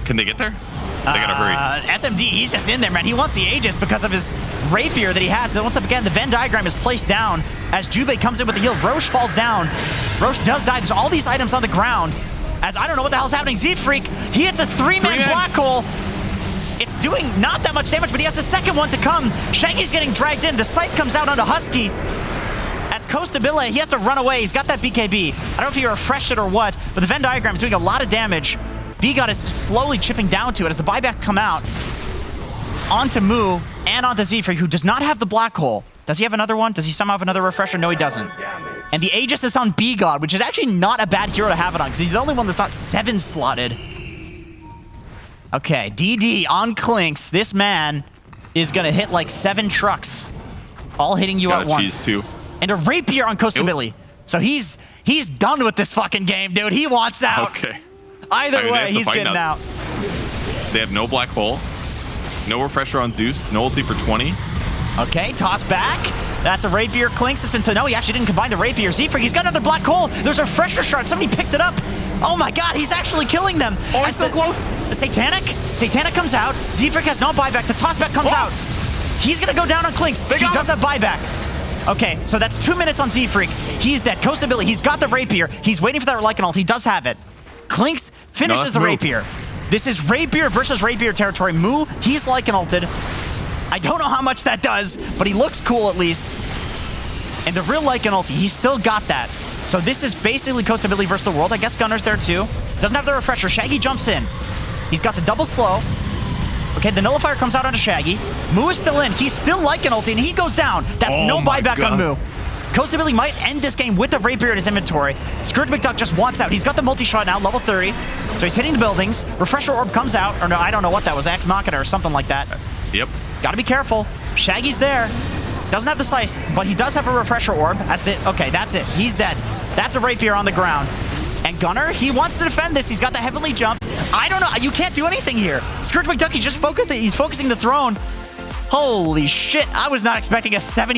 Can they get there? They gotta hurry. SMD, he's just in there, man. He wants the Aegis because of his rapier that he has. Then once again, the Venn diagram is placed down as Jubei comes in with the heal. Roche falls down. Roche does die. There's all these items on the ground. As I don't know what the hell's happening. Z-Freak, he hits a three-man black hole. It's doing not that much damage, but he has the second one to come. Shaggy's getting dragged in. The scythe comes out onto Husky. As Costabile, he has to run away. He's got that BKB. I don't know if he refreshed it or what, but the Venn diagram is doing a lot of damage. B-God is slowly chipping down to it as the buyback come out. Onto Moo and onto Zephyr, who does not have the black hole. Does he have another one? Does he somehow have another refresher? No, he doesn't. And the Aegis is on B-God, which is actually not a bad hero to have it on, because he's the only one that's not 7 slotted. Okay, DD on Clinks. This man is going to hit like 7 trucks, all hitting you at once. Cheese too. And a rapier on Costabile. So he's done with this fucking game, dude. He wants out. Okay. Either way, he's getting out. They have no black hole, no refresher on Zeus, no ulti for 20. Okay, toss back. That's a rapier. Clinks has been no, he actually didn't combine the rapier. Zephyr, he's got another black hole. There's a refresher shard. Somebody picked it up. Oh my god, he's actually killing them. Oh, he's so close. Satanic comes out. Zephyr has no buyback. The toss back comes out. He's gonna go down on Clinks. He does have buyback. Okay, so that's 2 minutes on Z-Freak. He's dead. Costabile, he's got the rapier. He's waiting for that Lycan ult. He does have it. Clinks finishes the rapier. This is rapier versus rapier territory. Moo, he's Lycan ulted. I don't know how much that does, but he looks cool at least. And the real Lycan ulti, he's still got that. So this is basically Costabile versus the world. I guess Gunner's there too. Doesn't have the refresher. Shaggy jumps in. He's got the double slow. Okay, the nullifier comes out onto Shaggy. Moo is still in. He's still Lycan ulti, and he goes down. That's no buyback on Moo. Costabile might end this game with the rapier in his inventory. Scourge McDuck just wants out. He's got the multi-shot now, level 30. So he's hitting the buildings. Refresher orb comes out. Or no, I don't know what that was. Axe Machina or something like that. Yep. Gotta be careful. Shaggy's there. Doesn't have the slice, but he does have a refresher orb. Okay, that's it. He's dead. That's a rapier on the ground. And Gunner, he wants to defend this. He's got the heavenly jump. I don't know. You can't do anything here. Scourge McDuck, he's focusing the throne. Holy shit. I was not expecting a 70-minute